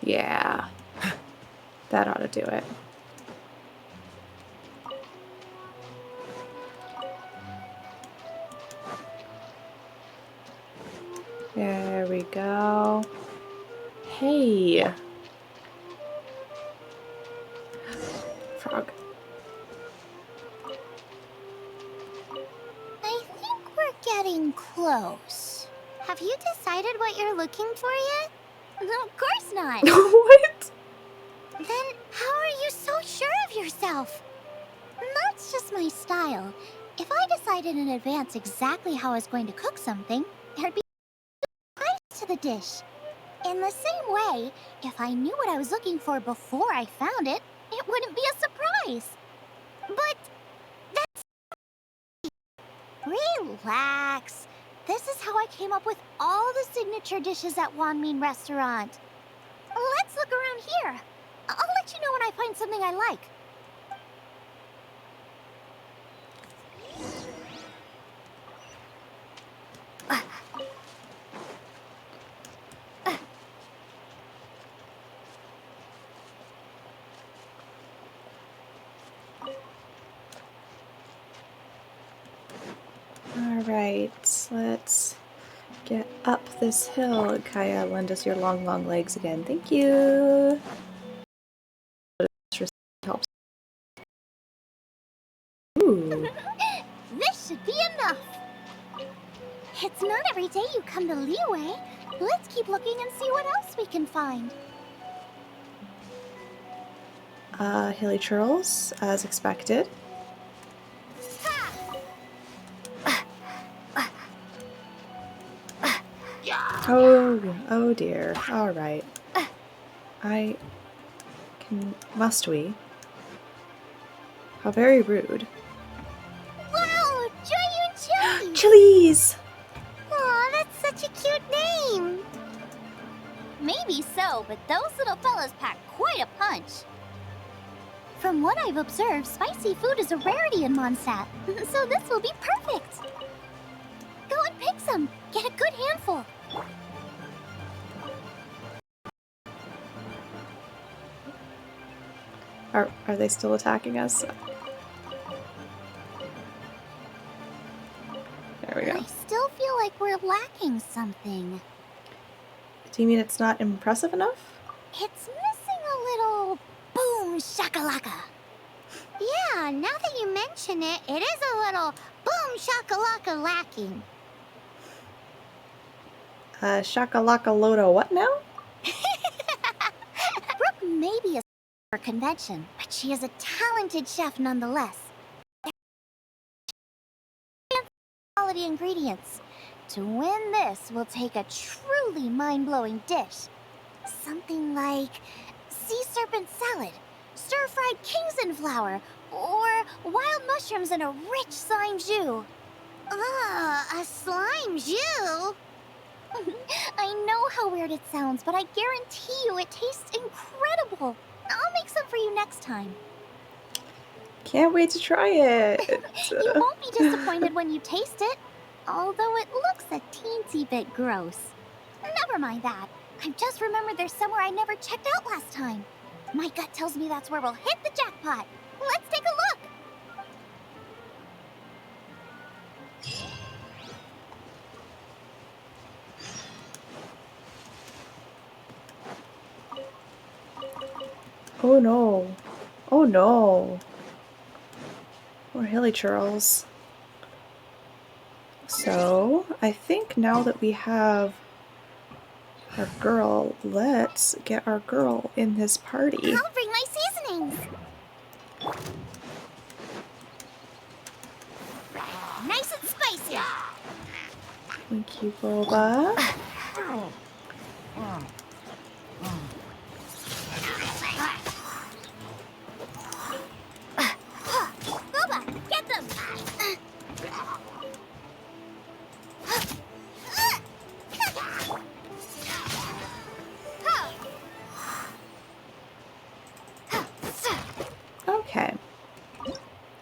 Yeah. That ought to do it. There we go. Hey! Frog. I think we're getting close. Have you decided what you're looking for yet? No, of course not. What? Then how are you so sure of yourself? That's just my style. If I decided in advance exactly how I was going to cook something, there'd be a surprise to the dish. In the same way, if I knew what I was looking for before I found it, it wouldn't be a surprise. But that's... Relax. This is how I came up with all the signature dishes at Wanmin Restaurant. Let's look around here. I'll let you know when I find something I like. Alright, let's get up this hill. Kaya, lend us your long, long legs again. Thank you! Helps. Ooh. This should be enough. It's not every day you come to Liyue. Let's keep looking and see what else we can find. Hilly churls, as expected. Oh dear. Alright. Must we? How very rude. Wow, Joyun Chili! Chilies! Aw, that's such a cute name. Maybe so, but those little fellas pack quite a punch. From what I've observed, spicy food is a rarity in Mondstadt, so this will be perfect. Go and pick some. Get a good handful. Are they still attacking us? There we go. I still feel like we're lacking something. Do you mean it's not impressive enough? It's missing a little boom shakalaka. Yeah, now that you mention it, it is a little boom shakalaka lacking. Shakalaka Loda what now? Brooke may be a for convention, but she is a talented chef nonetheless. Quality ingredients. To win this will take a truly mind-blowing dish. Something like sea serpent salad, stir-fried Kingston flour, or wild mushrooms in a rich slime jus. A slime Jew? I know how weird it sounds, but I guarantee you it tastes incredible. I'll make some for you next time. Can't wait to try it. You won't be disappointed when you taste it. Although it looks a teensy bit gross. Never mind that. I just remembered there's somewhere I never checked out last time. My gut tells me that's where we'll hit the jackpot. Let's take a look. Oh no. Oh no. Poor Hilly Churls. So, I think now that we have our girl, let's get our girl in this party. I'll bring my seasonings. Nice and spicy. Thank you, Boba. Boba, get them. Okay.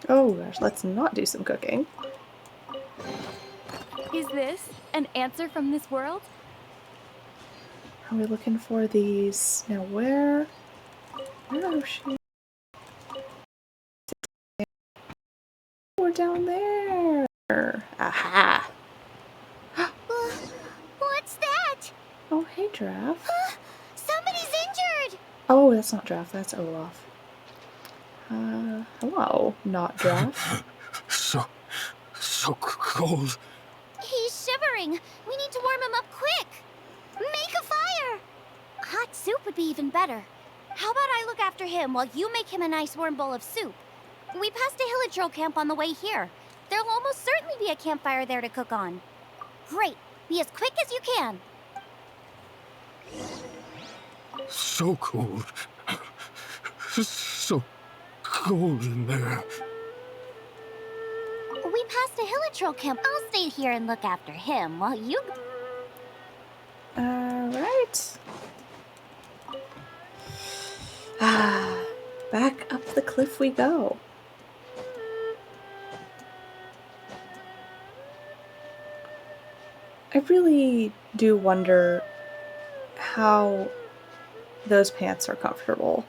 Oh gosh, let's not do some cooking. Is this an answer from this world? Are we looking for these? Now where is she? We're down there. Aha. What's that? Oh, hey, Giraffe. Somebody's injured. Oh, that's not Giraffe, that's Olaf. Hello, not Giraffe. So cold. He's shivering. We need to warm him up quick. Make a fire. Hot soup would be even better. How about I look after him while you make him a nice warm bowl of soup? We passed a Hilichurl camp on the way here. There'll almost certainly be a campfire there to cook on. Great. Be as quick as you can. So cold. So cold in there. We passed a Hilichurl camp. I'll stay here and look after him while you... Alright. Back up the cliff we go. I really do wonder how those pants are comfortable.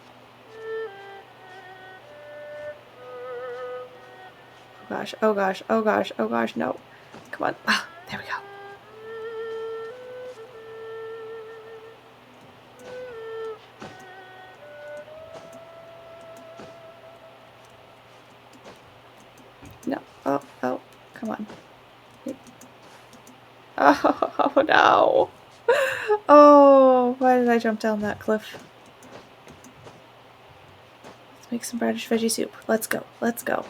Oh gosh, oh gosh, oh gosh, oh gosh, no. Come on. Ah, there we go. No. Oh, come on. Oh, no. Oh, why did I jump down that cliff? Let's make some radish veggie soup. Let's go. Let's go.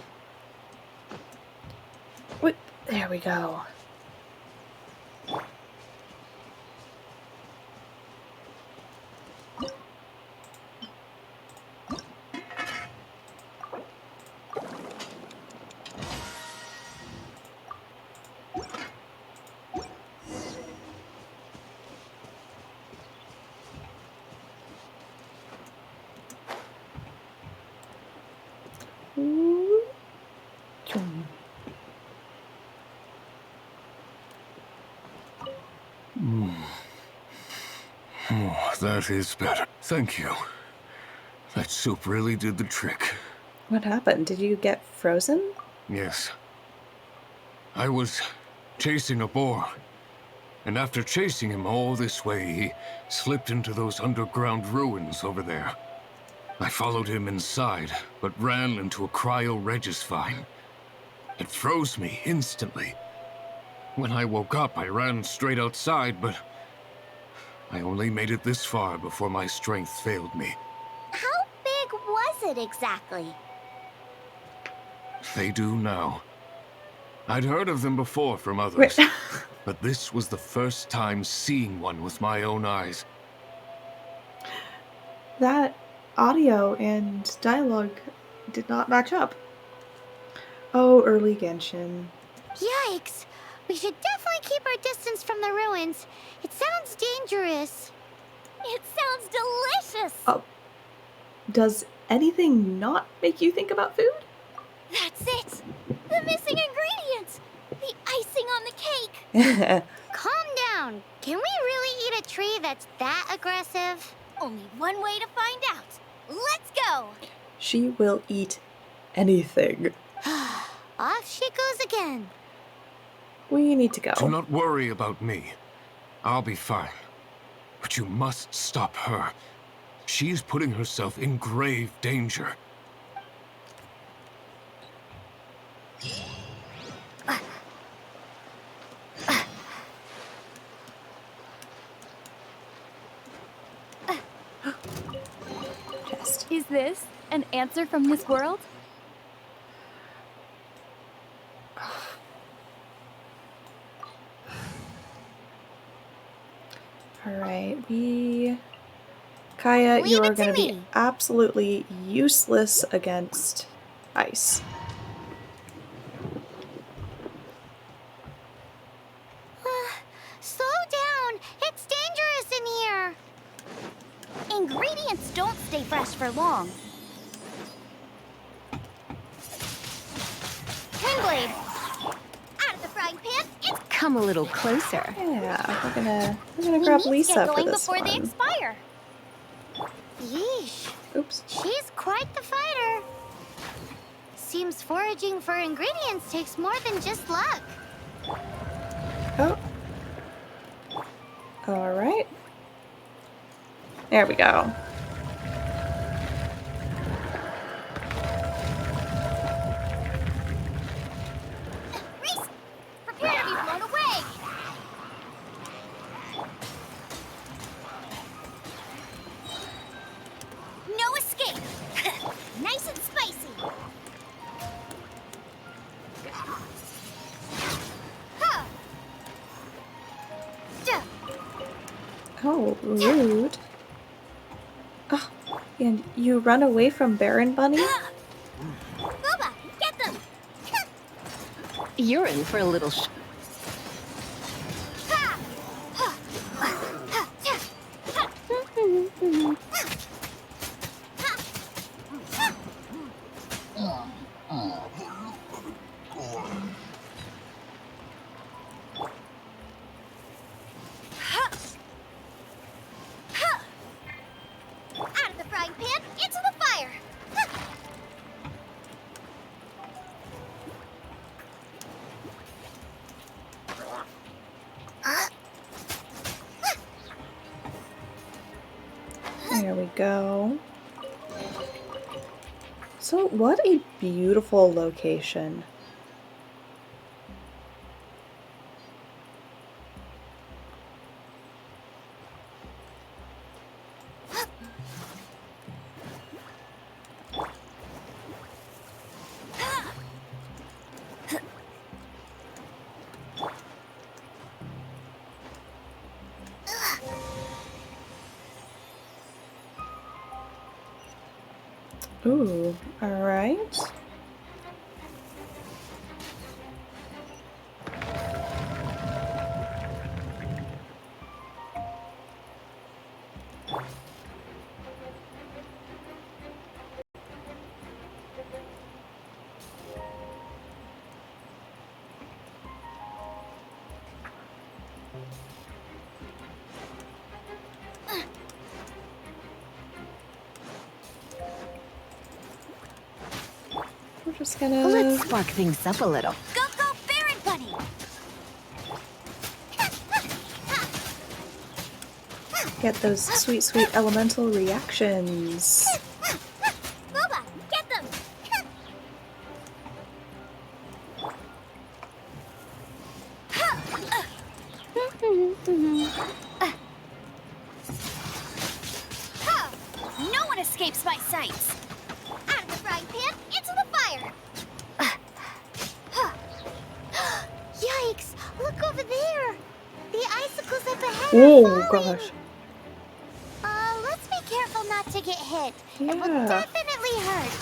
Wait, there we go. Ooh. Chum. Oh, that is better. Thank you. That soup really did the trick. What happened? Did you get frozen? Yes. I was chasing a boar. And after chasing him all this way, he slipped into those underground ruins over there. I followed him inside, but ran into a cryo-regis vine. It froze me instantly. When I woke up, I ran straight outside, but I only made it this far before my strength failed me. How big was it exactly? They do now. I'd heard of them before from others, but this was the first time seeing one with my own eyes. That audio and dialogue did not match up. Oh, early Genshin. Yikes! We should definitely keep our distance from the ruins. It sounds dangerous. It sounds delicious! Oh, does anything not make you think about food? That's it! The missing ingredient! The icing on the cake! Calm down. Can we really eat a tree that's that aggressive? Only one way to find out. Let's go! She will eat anything. Off she goes again. We need to go. Do not worry about me. I'll be fine. But you must stop her. She's putting herself in grave danger. Chest. Is this an answer from this world? Alright, Kaya, Leave you are it to going to be me. absolutely useless against ice. Slow down. It's dangerous in here. Ingredients don't stay fresh for long. Windblade! Out of the frying pan, it's Come a little closer. Yeah, we're gonna we grab need to Lisa get for going this before one. they expire. Yeesh. Oops. She's quite the fighter. Seems foraging for ingredients takes more than just luck. Oh. Alright. There we go. Reese, prepare to be blown away! No escape! Nice and spicy! Huh. Duh. Oh, rude. Oh, and you run away from Baron Bunny? Booba, get them! You're in for a little Ha! Ha! Ha! Ha! Out of the frying pan, into the fire! There we go. So, what a beautiful location. Ooh, alright. We're just gonna Let's spark things up a little. Go, go, Baron Bunny! get those sweet, sweet elemental reactions. Booba, get them! Ha! No one escapes my sights! Out of the frying pan, into the fire! Yikes! Look over there. The icicles up ahead Oh are falling. gosh. Let's be careful not to get hit. It will Yeah. definitely hurt.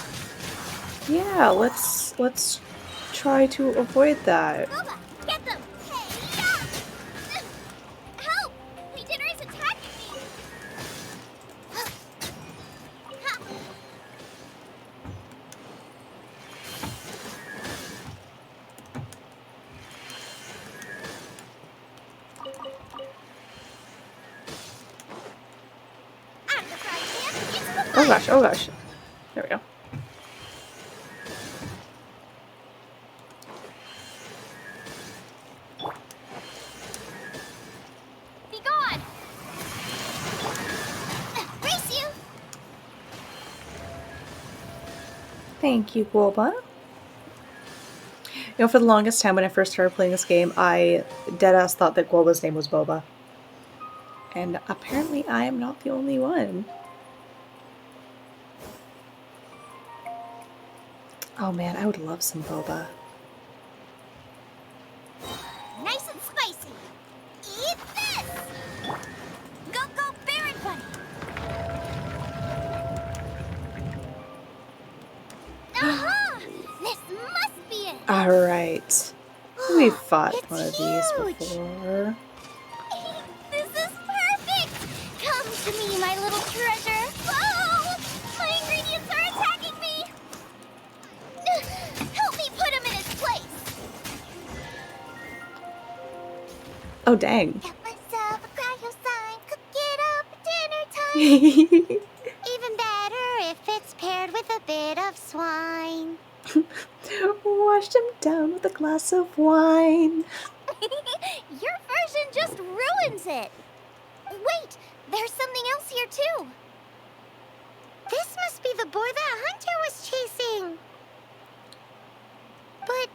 Yeah, let's try to avoid that. Boba, get them! Hey, help! My dinner is attacking me! Ha! Out of the frying pan, into the Oh fire! gosh, oh gosh. There we go. Be gone! Race you! Thank you, Bulba. You know, for the longest time when I first started playing this game, I deadass thought that Bulba's name was Boba. And apparently I am not the only one. Oh man, I would love some boba. Nice and spicy. Eat this! Go, go, Baron Bunny! Aha! This must be it! Alright. We've fought It's one of huge. these before. This is perfect! Come to me, my little treasure! Oh! My ingredients are attacking me! Help me put him in his place! Oh dang. Got myself a cryo sign, cook it up at dinner time! Even better if it's paired with a bit of swine. Washed him down with a glass of wine. Your version just ruins it! Wait, there's something else here too! This must be the boar that Hunter was chasing! But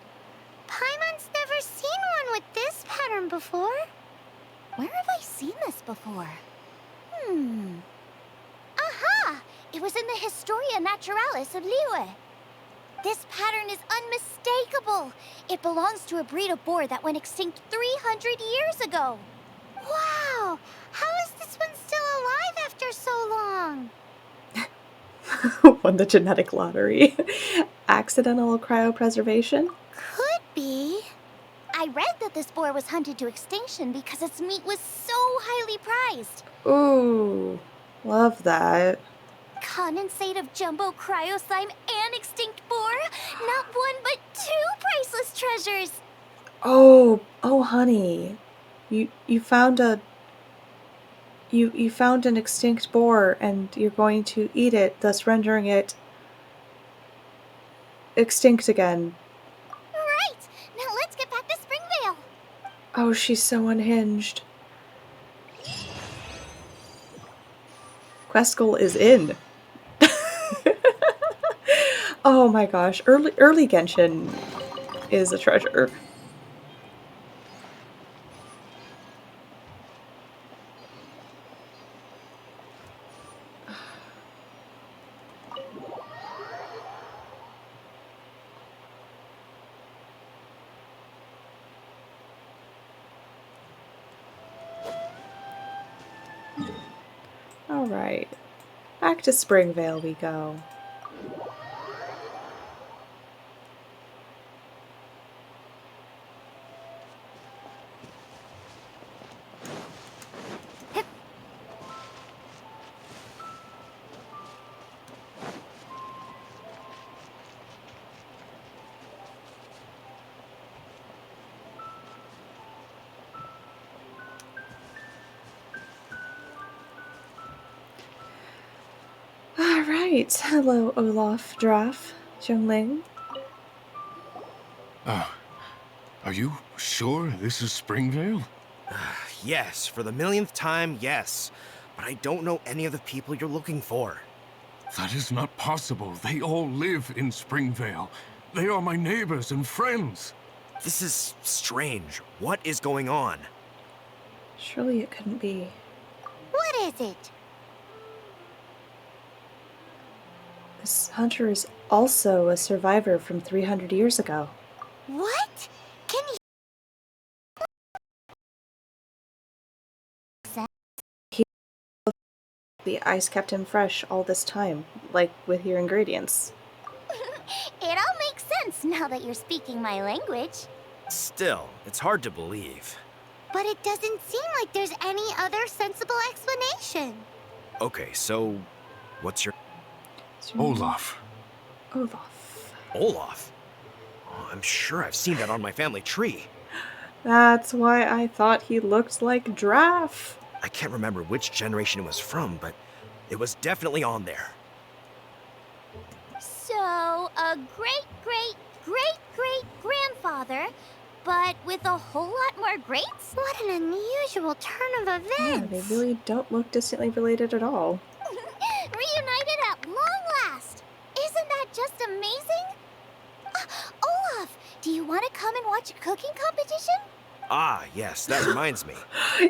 Paimon's never seen one with this pattern before. Where have I seen this before? Aha! It was in the Historia Naturalis of Liyue. This pattern is unmistakable. It belongs to a breed of boar that went extinct 300 years ago. Wow! How is this one still alive after so long? Won the genetic lottery. Accidental cryopreservation? Could be. I read that this boar was hunted to extinction because its meat was so highly prized. Ooh, love that. Condensate of jumbo cryo slime and extinct boar? Not one but two priceless treasures! Oh, honey. You found a you found an extinct boar and you're going to eat it, thus rendering it extinct again. Right! Now let's get back to Springvale! Oh, she's so unhinged. Quest goal is in. Oh my gosh, early Genshin is a treasure. Alright, back to Springvale we go. Alright, hello Olaf, Draf, Xiangling. Are you sure this is Springvale? Yes, for the millionth time, yes. But I don't know any of the people you're looking for. That is not possible. They all live in Springvale. They are my neighbors and friends. This is strange. What is going on? Surely it couldn't be. What is it? This hunter is also a survivor from 300 years ago. What? Can you... The ice kept him fresh all this time, like with your ingredients. It all makes sense sense now that you're speaking my language. Still, it's hard to believe. But it doesn't seem like there's any other sensible explanation. Okay, so what's your... Olaf. Olaf. Olaf? Oh, I'm sure I've seen that on my family tree. That's why I thought he looked like Draff. I can't remember which generation it was from, but it was definitely on there. So, a great-great-great-great-grandfather, but with a whole lot more greats? What an unusual turn of events! Yeah, they really don't look distantly related at all. Reunited at long last! Isn't that just amazing? Olaf, do you want to come and watch a cooking competition? Ah, yes, that reminds me.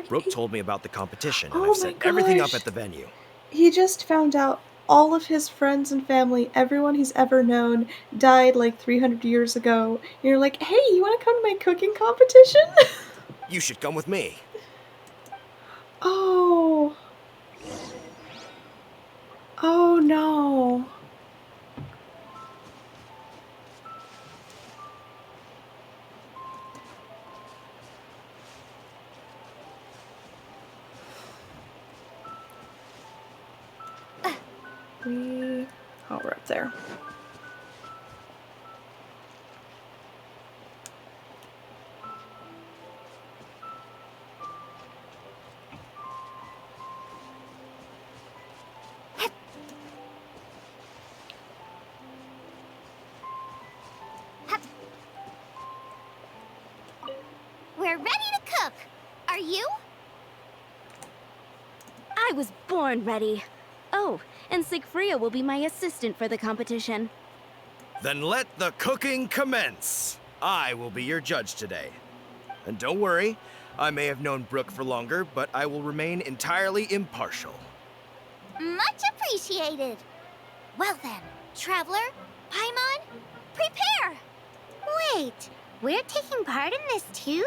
Brooke told me about the competition, and Oh I've set my everything up gosh. at the venue. He just found out all of his friends and family, everyone he's ever known, died like 300 years ago. And you're like, hey, you want to come to my cooking competition? You should come with me. Oh. Oh no. Oh, we're up there. We're ready to cook. Are you? I was born ready. Oh, and Sigfria will be my assistant for the competition. Then let the cooking commence. I will be your judge today. And don't worry, I may have known Brooke for longer, but I will remain entirely impartial. Much appreciated. Well then, Traveler, Paimon, prepare! Wait, we're taking part in this too?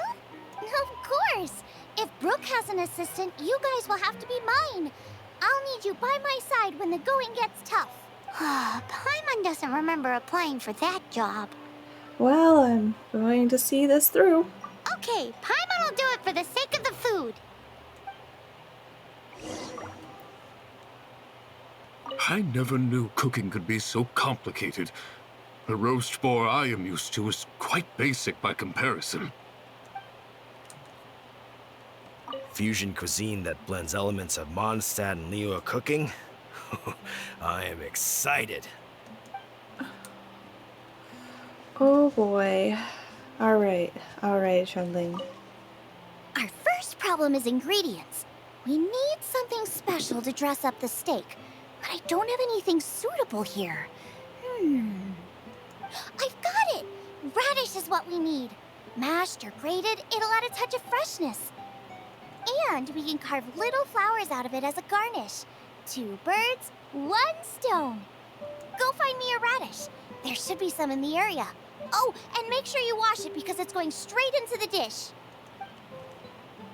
Of course! If Brooke has an assistant, you guys will have to be mine. I'll need you by my side when the going gets tough. Paimon doesn't remember applying for that job. Well, I'm going to see this through. Okay, Paimon will do it for the sake of the food. I never knew cooking could be so complicated. The roast boar I am used to is quite basic by comparison. Fusion cuisine that blends elements of Mondstadt and Liyue cooking? I am excited. Oh boy. Alright, Xiangling. Our first problem is ingredients. We need something special to dress up the steak, but I don't have anything suitable here. I've got it! Radish is what we need. Mashed or grated, it'll add a touch of freshness. And we can carve little flowers out of it as a garnish. 2 birds, 1 stone. Go find me a radish. There should be some in the area. Oh, and make sure you wash it because it's going straight into the dish.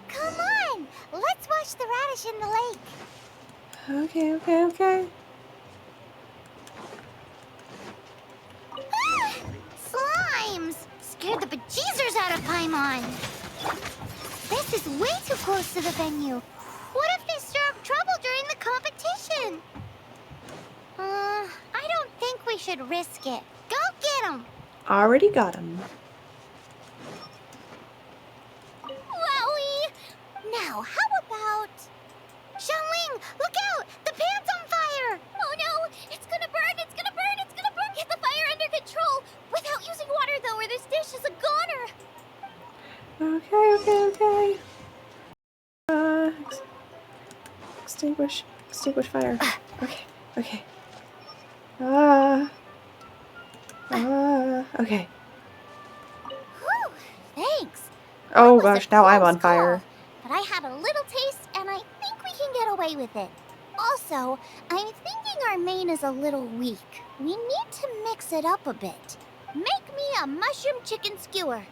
Come on! Let's wash the radish in the lake. Okay. Ah! Slimes! Scared the bejeezers out of Paimon. This is way too close to the venue. What if they stir up trouble during the competition? I don't think we should risk it. Go get them! Already got him. Wowie! Now, how about... Xiangling, look out! The pan's on fire! Oh no! It's gonna burn! It's gonna burn! It's gonna burn! Get the fire under control! Without using water, though, or this dish is a goner! Okay. Extinguish fire. Okay. Okay. Whew, thanks. Oh That was a gosh, now I'm close on fire. call, but I had a little taste, and I think we can get away with it. Also, I'm thinking our main is a little weak. We need to mix it up a bit. Make me a mushroom chicken skewer.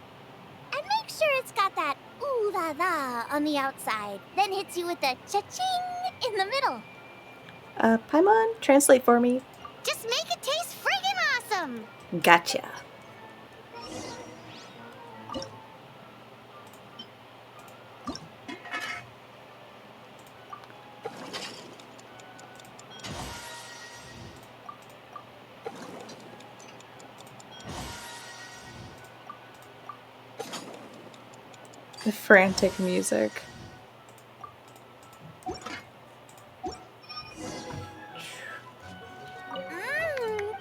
And make sure it's got that ooh la la on the outside. Then hits you with the cha-ching in the middle. Paimon, translate for me. Just make it taste friggin' awesome! Gotcha. The frantic music.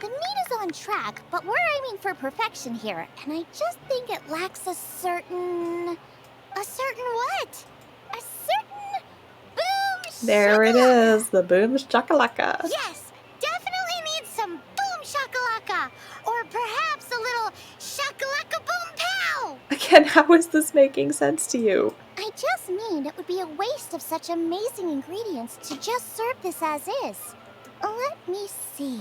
The meat is on track, but we're aiming for perfection here, and I just think it lacks a certain what? A certain boom There it shakalaka. is, the boom shakalaka. Yes, definitely needs some boom shakalaka, or perhaps a little shakalaka boom pow. Again, how is this making sense to you? I just mean it would be a waste of such amazing ingredients to just serve this as is. Let me see.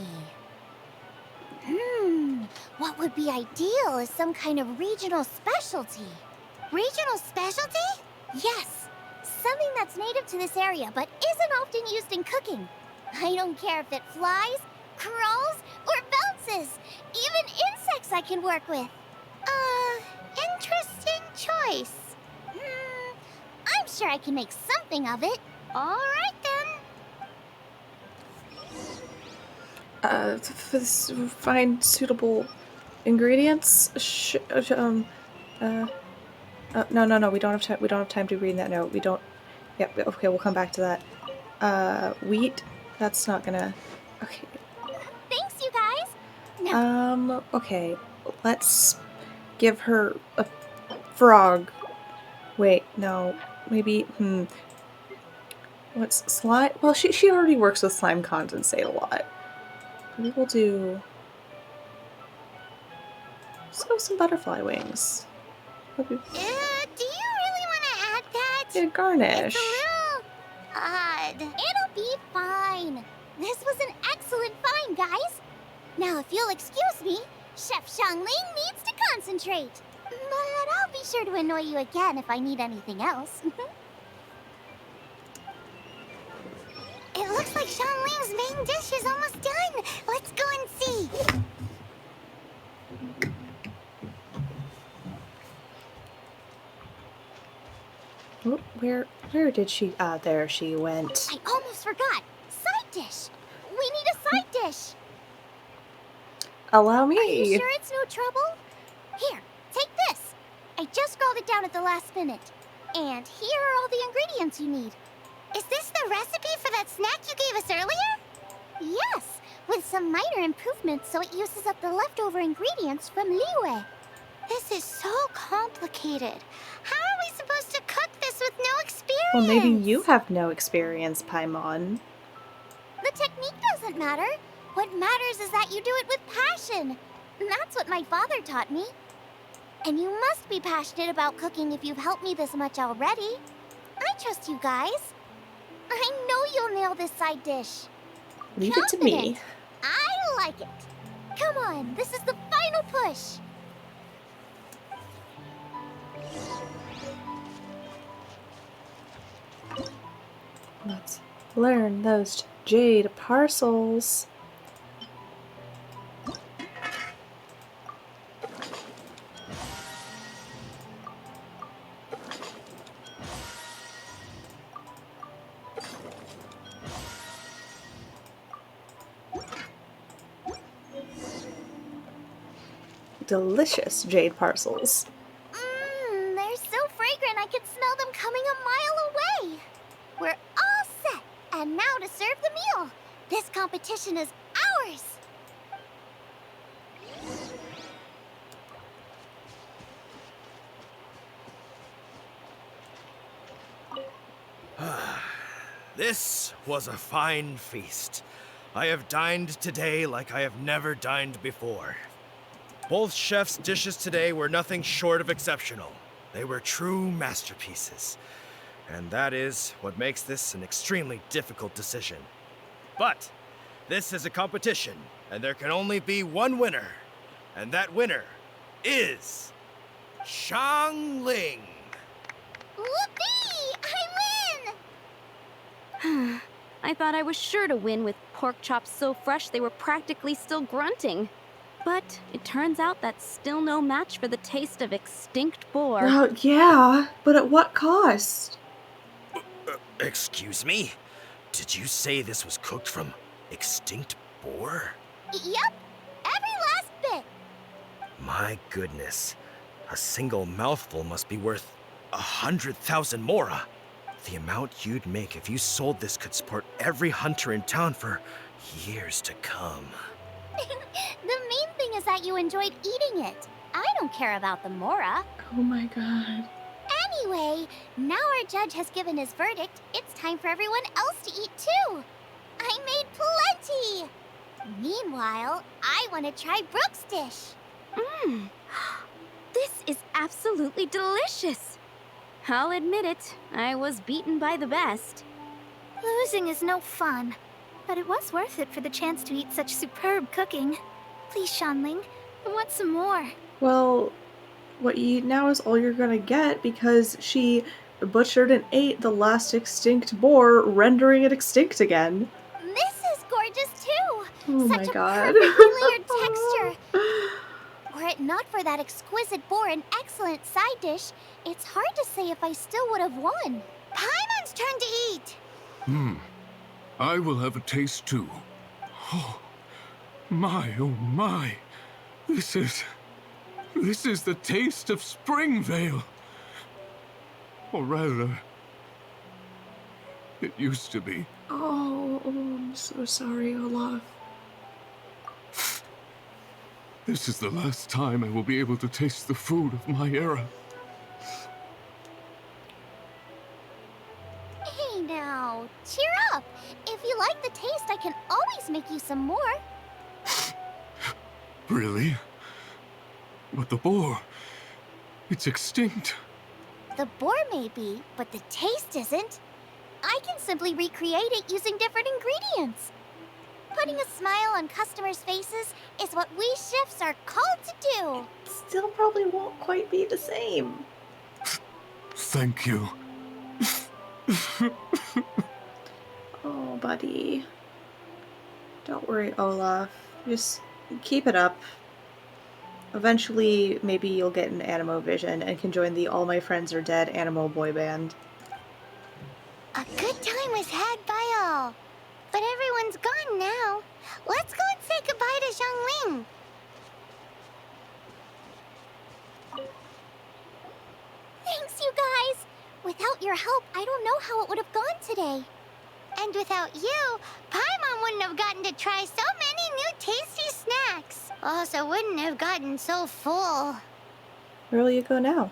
What would be ideal is some kind of regional specialty. Regional specialty? Yes. Something that's native to this area but isn't often used in cooking. I don't care if it flies, crawls, or bounces. Even insects I can work with. Interesting choice. I'm sure I can make something of it. All right then. Find suitable ingredients. No. We don't have time. We don't have time to read that note. We don't. Yep. Okay, we'll come back to that. Wheat. That's not gonna. Okay. Thanks, you guys. Okay. Let's give her a frog. Wait. No. Maybe. What's slime? Well, she already works with slime condensate a lot. We will do. Let's go with some butterfly wings. Do you really want to add that? Yeah, garnish. It's a little odd. It'll be fine. This was an excellent find, guys. Now, if you'll excuse me, Chef Xiangling needs to concentrate. But I'll be sure to annoy you again if I need anything else. It looks like Xiangling's main dish is almost done. Let's go and see. Oh, where did she? Ah, there she went. I almost forgot. Side dish. We need a side dish. Allow me. Are you sure it's no trouble? Here, take this. I just scrolled it down at the last minute. And here are all the ingredients you need. Is this the recipe for that snack you gave us earlier? Yes, with some minor improvements so it uses up the leftover ingredients from Liyue. This is so complicated. How are we supposed to cook this with no experience? Well, maybe you have no experience, Paimon. The technique doesn't matter. What matters is that you do it with passion. That's what my father taught me. And you must be passionate about cooking if you've helped me this much already. I trust you guys. I know you'll nail this side dish. Leave it to me. I like it. Come on, this is the final push. Let's learn those jade parcels. Delicious jade parcels. They're so fragrant I could smell them coming a mile away. We're all set, and now to serve the meal. This competition is ours. This was a fine feast. I have dined today like I have never dined before. Both chefs' dishes today were nothing short of exceptional. They were true masterpieces. And that is what makes this an extremely difficult decision. But this is a competition, and there can only be one winner. And that winner is Xiangling. Whoopee! I win! I thought I was sure to win with pork chops so fresh they were practically still grunting. But it turns out that's still no match for the taste of extinct boar. Oh, yeah, but at what cost? Excuse me? Did you say this was cooked from extinct boar? Yep, every last bit. My goodness. A single mouthful must be worth 100,000 mora. The amount you'd make if you sold this could support every hunter in town for years to come. The main thing is that you enjoyed eating it. I don't care about the mora. Oh my god. Anyway, now our judge has given his verdict. It's time for everyone else to eat too. I made plenty. Meanwhile, I want to try Brooke's dish. Mmm. This is absolutely delicious. I'll admit it, I was beaten by the best. Losing is no fun, but it was worth it for the chance to eat such superb cooking. Please, Xiangling, I want some more. Well, what you eat now is all you're gonna get because she butchered and ate the last extinct boar, rendering it extinct again. This is gorgeous too. Oh Such my a god. perfectly layered texture. Were it not for that exquisite boar and excellent side dish, it's hard to say if I still would have won. Paimon's turn to eat. I will have a taste too. Oh my. This is the taste of Springvale. Or rather, it used to be. Oh, I'm so sorry, Olaf. This is the last time I will be able to taste the food of my era. Hey now, cheer up. If you like the taste, I can always make you some more. Really? But the boar, it's extinct. The boar may be, but the taste isn't. I can simply recreate it using different ingredients. Putting a smile on customers' faces is what we chefs are called to do. Still probably won't quite be the same. Thank you. Oh, buddy. Don't worry, Olaf. Just keep it up. Eventually, maybe you'll get an Animo vision and can join the All My Friends Are Dead Animo boy band. A good time was had by all. But everyone's gone now. Let's go and say goodbye to Xiangling. Thanks, you guys. Without your help, I don't know how it would have gone today. And without you, Paimon wouldn't have gotten to try so many new tasty snacks. Also wouldn't have gotten so full. Where will you go now?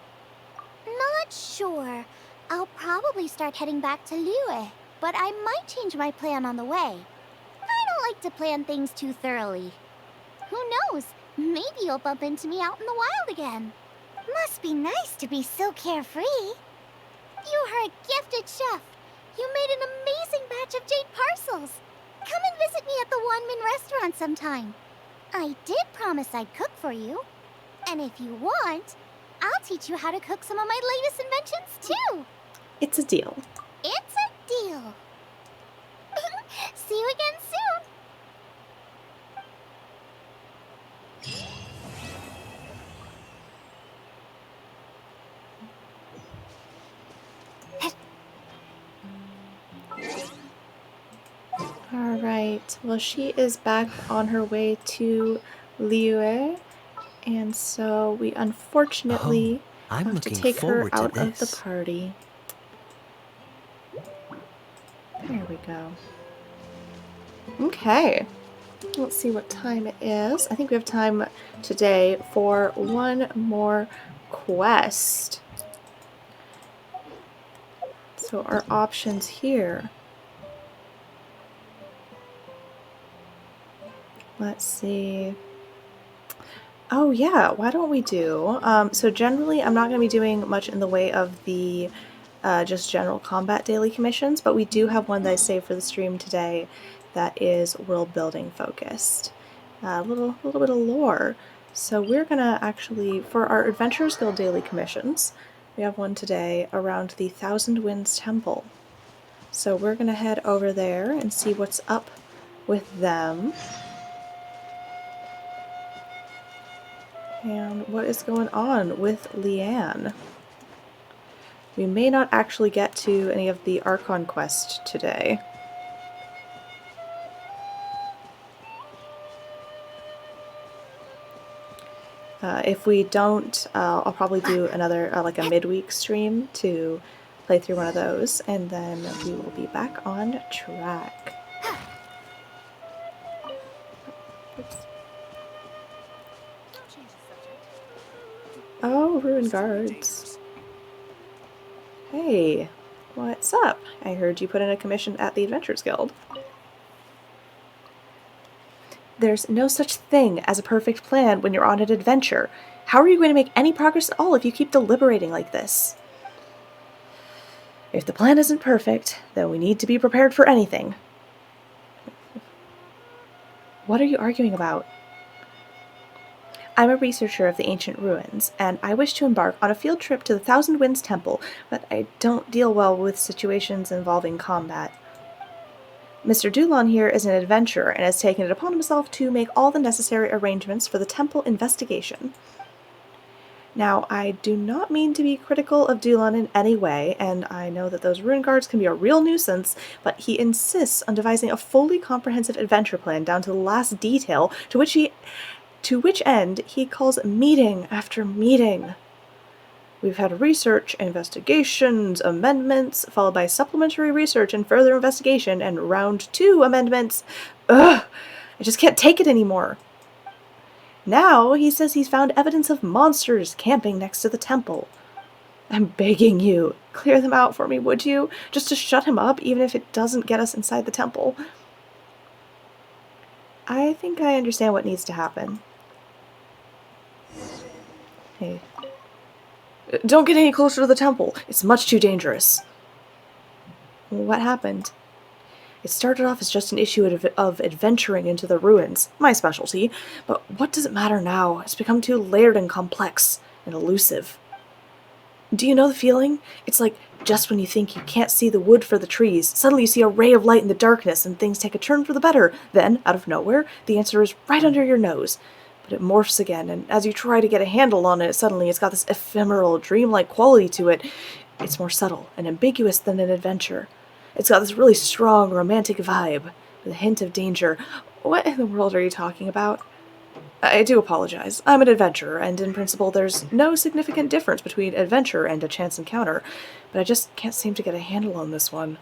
Not sure. I'll probably start heading back to Liyue, but I might change my plan on the way. I don't like to plan things too thoroughly. Who knows? Maybe you'll bump into me out in the wild again. Must be nice to be so carefree. You are a gifted chef. You made an amazing batch of jade parcels. Come and visit me at the Wanmin restaurant sometime. I did promise I'd cook for you. And if you want, I'll teach you how to cook some of my latest inventions too. It's a deal. It's a deal. See you again soon. Alright, well she is back on her way to Liyue, and so we unfortunately I'm have to looking take her forward to out of the this. party. There we go. Okay, let's see what time it is. I think we have time today for one more quest. So our options here. Let's see. Oh yeah, why don't we do? So generally I'm not going to be doing much in the way of the just general combat daily commissions, but we do have one that I saved for the stream today that is world building focused. A little bit of lore. So we're going to actually, for our Adventurers Guild daily commissions, we have one today around the Thousand Winds Temple. So we're going to head over there and see what's up with them. And what is going on with Leanne? We may not actually get to any of the Archon quest today. If we don't, I'll probably do another, like a midweek stream to play through one of those, and then we will be back on track. Oops. Oh, Ruin Guards. Hey, what's up? I heard you put in a commission at the Adventurers Guild. There's no such thing as a perfect plan when you're on an adventure. How are you going to make any progress at all if you keep deliberating like this? If the plan isn't perfect, then we need to be prepared for anything. What are you arguing about? I'm a researcher of the ancient ruins, and I wish to embark on a field trip to the Thousand Winds Temple, but I don't deal well with situations involving combat. Mr. Dulon here is an adventurer and has taken it upon himself to make all the necessary arrangements for the temple investigation. Now, I do not mean to be critical of Dulon in any way, and I know that those ruin guards can be a real nuisance, but he insists on devising a fully comprehensive adventure plan down to the last detail, to which end he calls meeting after meeting. We've had research, investigations, amendments, followed by supplementary research and further investigation, and round 2 amendments. Ugh! I just can't take it anymore. Now he says he's found evidence of monsters camping next to the temple. I'm begging you, clear them out for me, would you? Just to shut him up, even if it doesn't get us inside the temple. I think I understand what needs to happen. Hey. Don't get any closer to the temple. It's much too dangerous. What happened? It started off as just an issue of adventuring into the ruins, my specialty, but what does it matter now? It's become too layered and complex and elusive. Do you know the feeling? It's like just when you think you can't see the wood for the trees, suddenly you see a ray of light in the darkness and things take a turn for the better. Then, out of nowhere, the answer is right under your nose. But it morphs again, and as you try to get a handle on it, suddenly it's got this ephemeral, dreamlike quality to it. It's more subtle and ambiguous than an adventure. It's got this really strong, romantic vibe, with a hint of danger. What in the world are you talking about? I do apologize. I'm an adventurer, and in principle there's no significant difference between adventure and a chance encounter, but I just can't seem to get a handle on this one.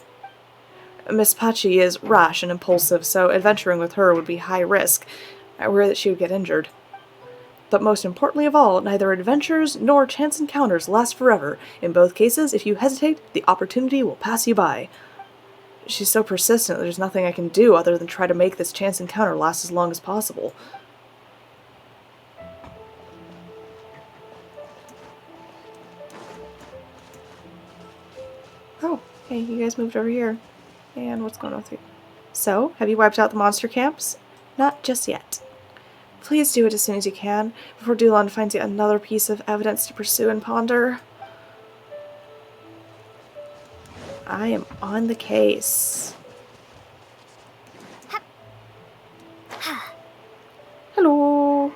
Miss Pachi is rash and impulsive, so adventuring with her would be high risk. I worry that she would get injured. But most importantly of all, neither adventures nor chance encounters last forever. In both cases, if you hesitate, the opportunity will pass you by. She's so persistent, there's nothing I can do other than try to make this chance encounter last as long as possible. Oh, hey, you guys moved over here. And what's going on with you? So, have you wiped out the monster camps? Not just yet. Please do it as soon as you can, before Dulon finds yet another piece of evidence to pursue and ponder. I am on the case. Hello.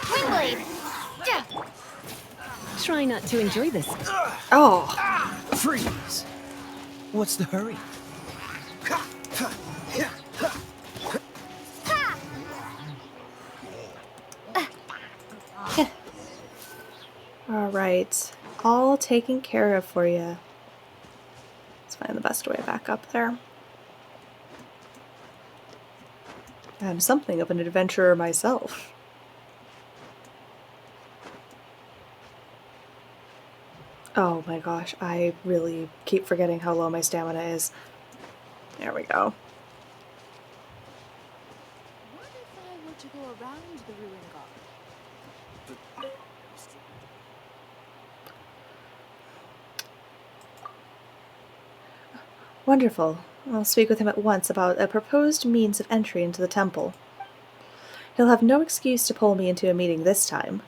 Windblade! Try not to enjoy this. Oh. Freeze! What's the hurry? Alright. All taken care of for you. Let's find the best way back up there. I'm something of an adventurer myself. Oh my gosh, I really keep forgetting how low my stamina is. There we go. What if I were to go around the ruin garden? Wonderful. I'll speak with him at once about a proposed means of entry into the temple. He'll have no excuse to pull me into a meeting this time.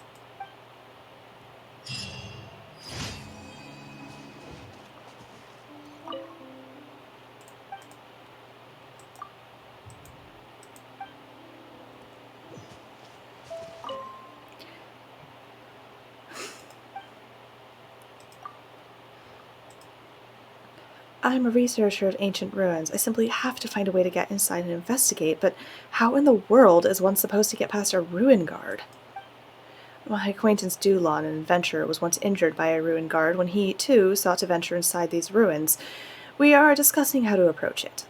I'm a researcher at ancient ruins. I simply have to find a way to get inside and investigate, but how in the world is one supposed to get past a ruin guard? My acquaintance Dulon, an adventurer, was once injured by a ruin guard when he, too, sought to venture inside these ruins. We are discussing how to approach it.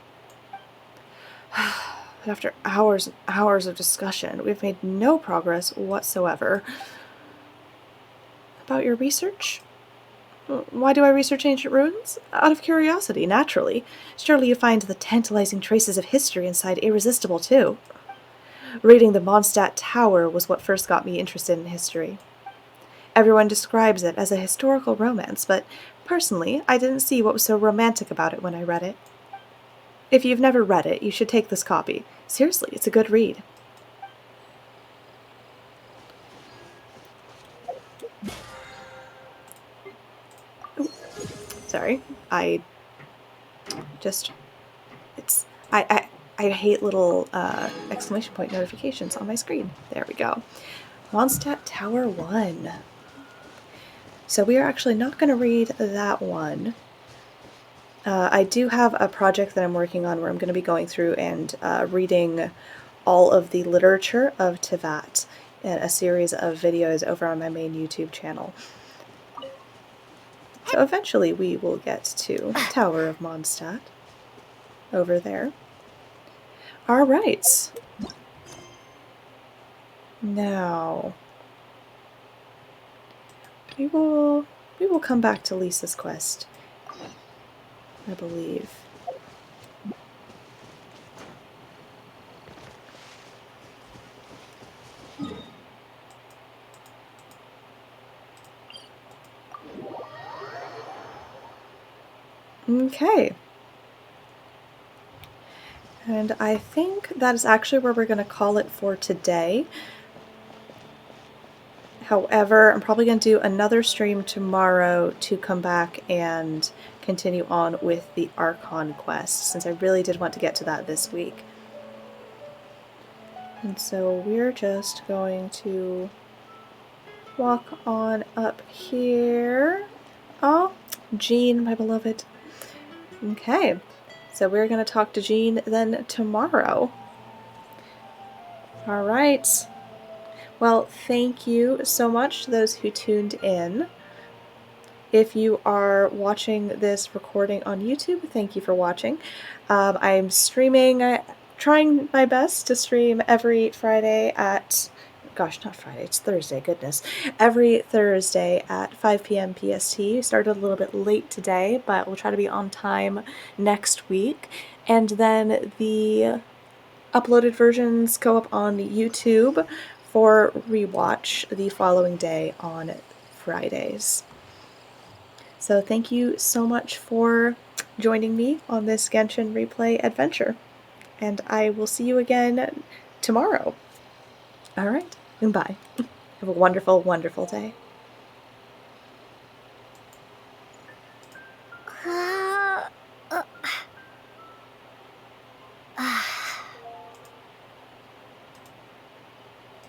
But after hours and hours of discussion, we've made no progress whatsoever. About your research? Why do I research ancient ruins? Out of curiosity, naturally. Surely you find the tantalizing traces of history inside irresistible, too. Reading the Mondstadt Tower was what first got me interested in history. Everyone describes it as a historical romance, but personally, I didn't see what was so romantic about it when I read it. If you've never read it, you should take this copy. Seriously, it's a good read. Ooh, sorry, I hate little exclamation point notifications on my screen. There we go. Mondstadt Tower 1. So we are actually not going to read that one. I do have a project that I'm working on where I'm going to be going through and reading all of the literature of Tevat in a series of videos over on my main YouTube channel. So eventually we will get to Tower of Mondstadt over there. Alright. Now we will come back to Lisa's quest, I believe. Okay. And I think that is actually where we're going to call it for today. However, I'm probably going to do another stream tomorrow to come back and continue on with the Archon quest, since I really did want to get to that this week. And so we're just going to walk on up here. Oh, Jean, my beloved. Okay, so we're going to talk to Jean then tomorrow. All right. Well, thank you so much to those who tuned in. If you are watching this recording on YouTube, thank you for watching. I'm streaming, trying my best to stream every Friday at, gosh, not Friday, it's Thursday, goodness. Every Thursday at 5 p.m. PST. Started a little bit late today, but we'll try to be on time next week. And then the uploaded versions go up on YouTube for rewatch the following day on Fridays. So thank you so much for joining me on this Genshin replay adventure. And I will see you again tomorrow. All right, and bye. Have a wonderful, wonderful day.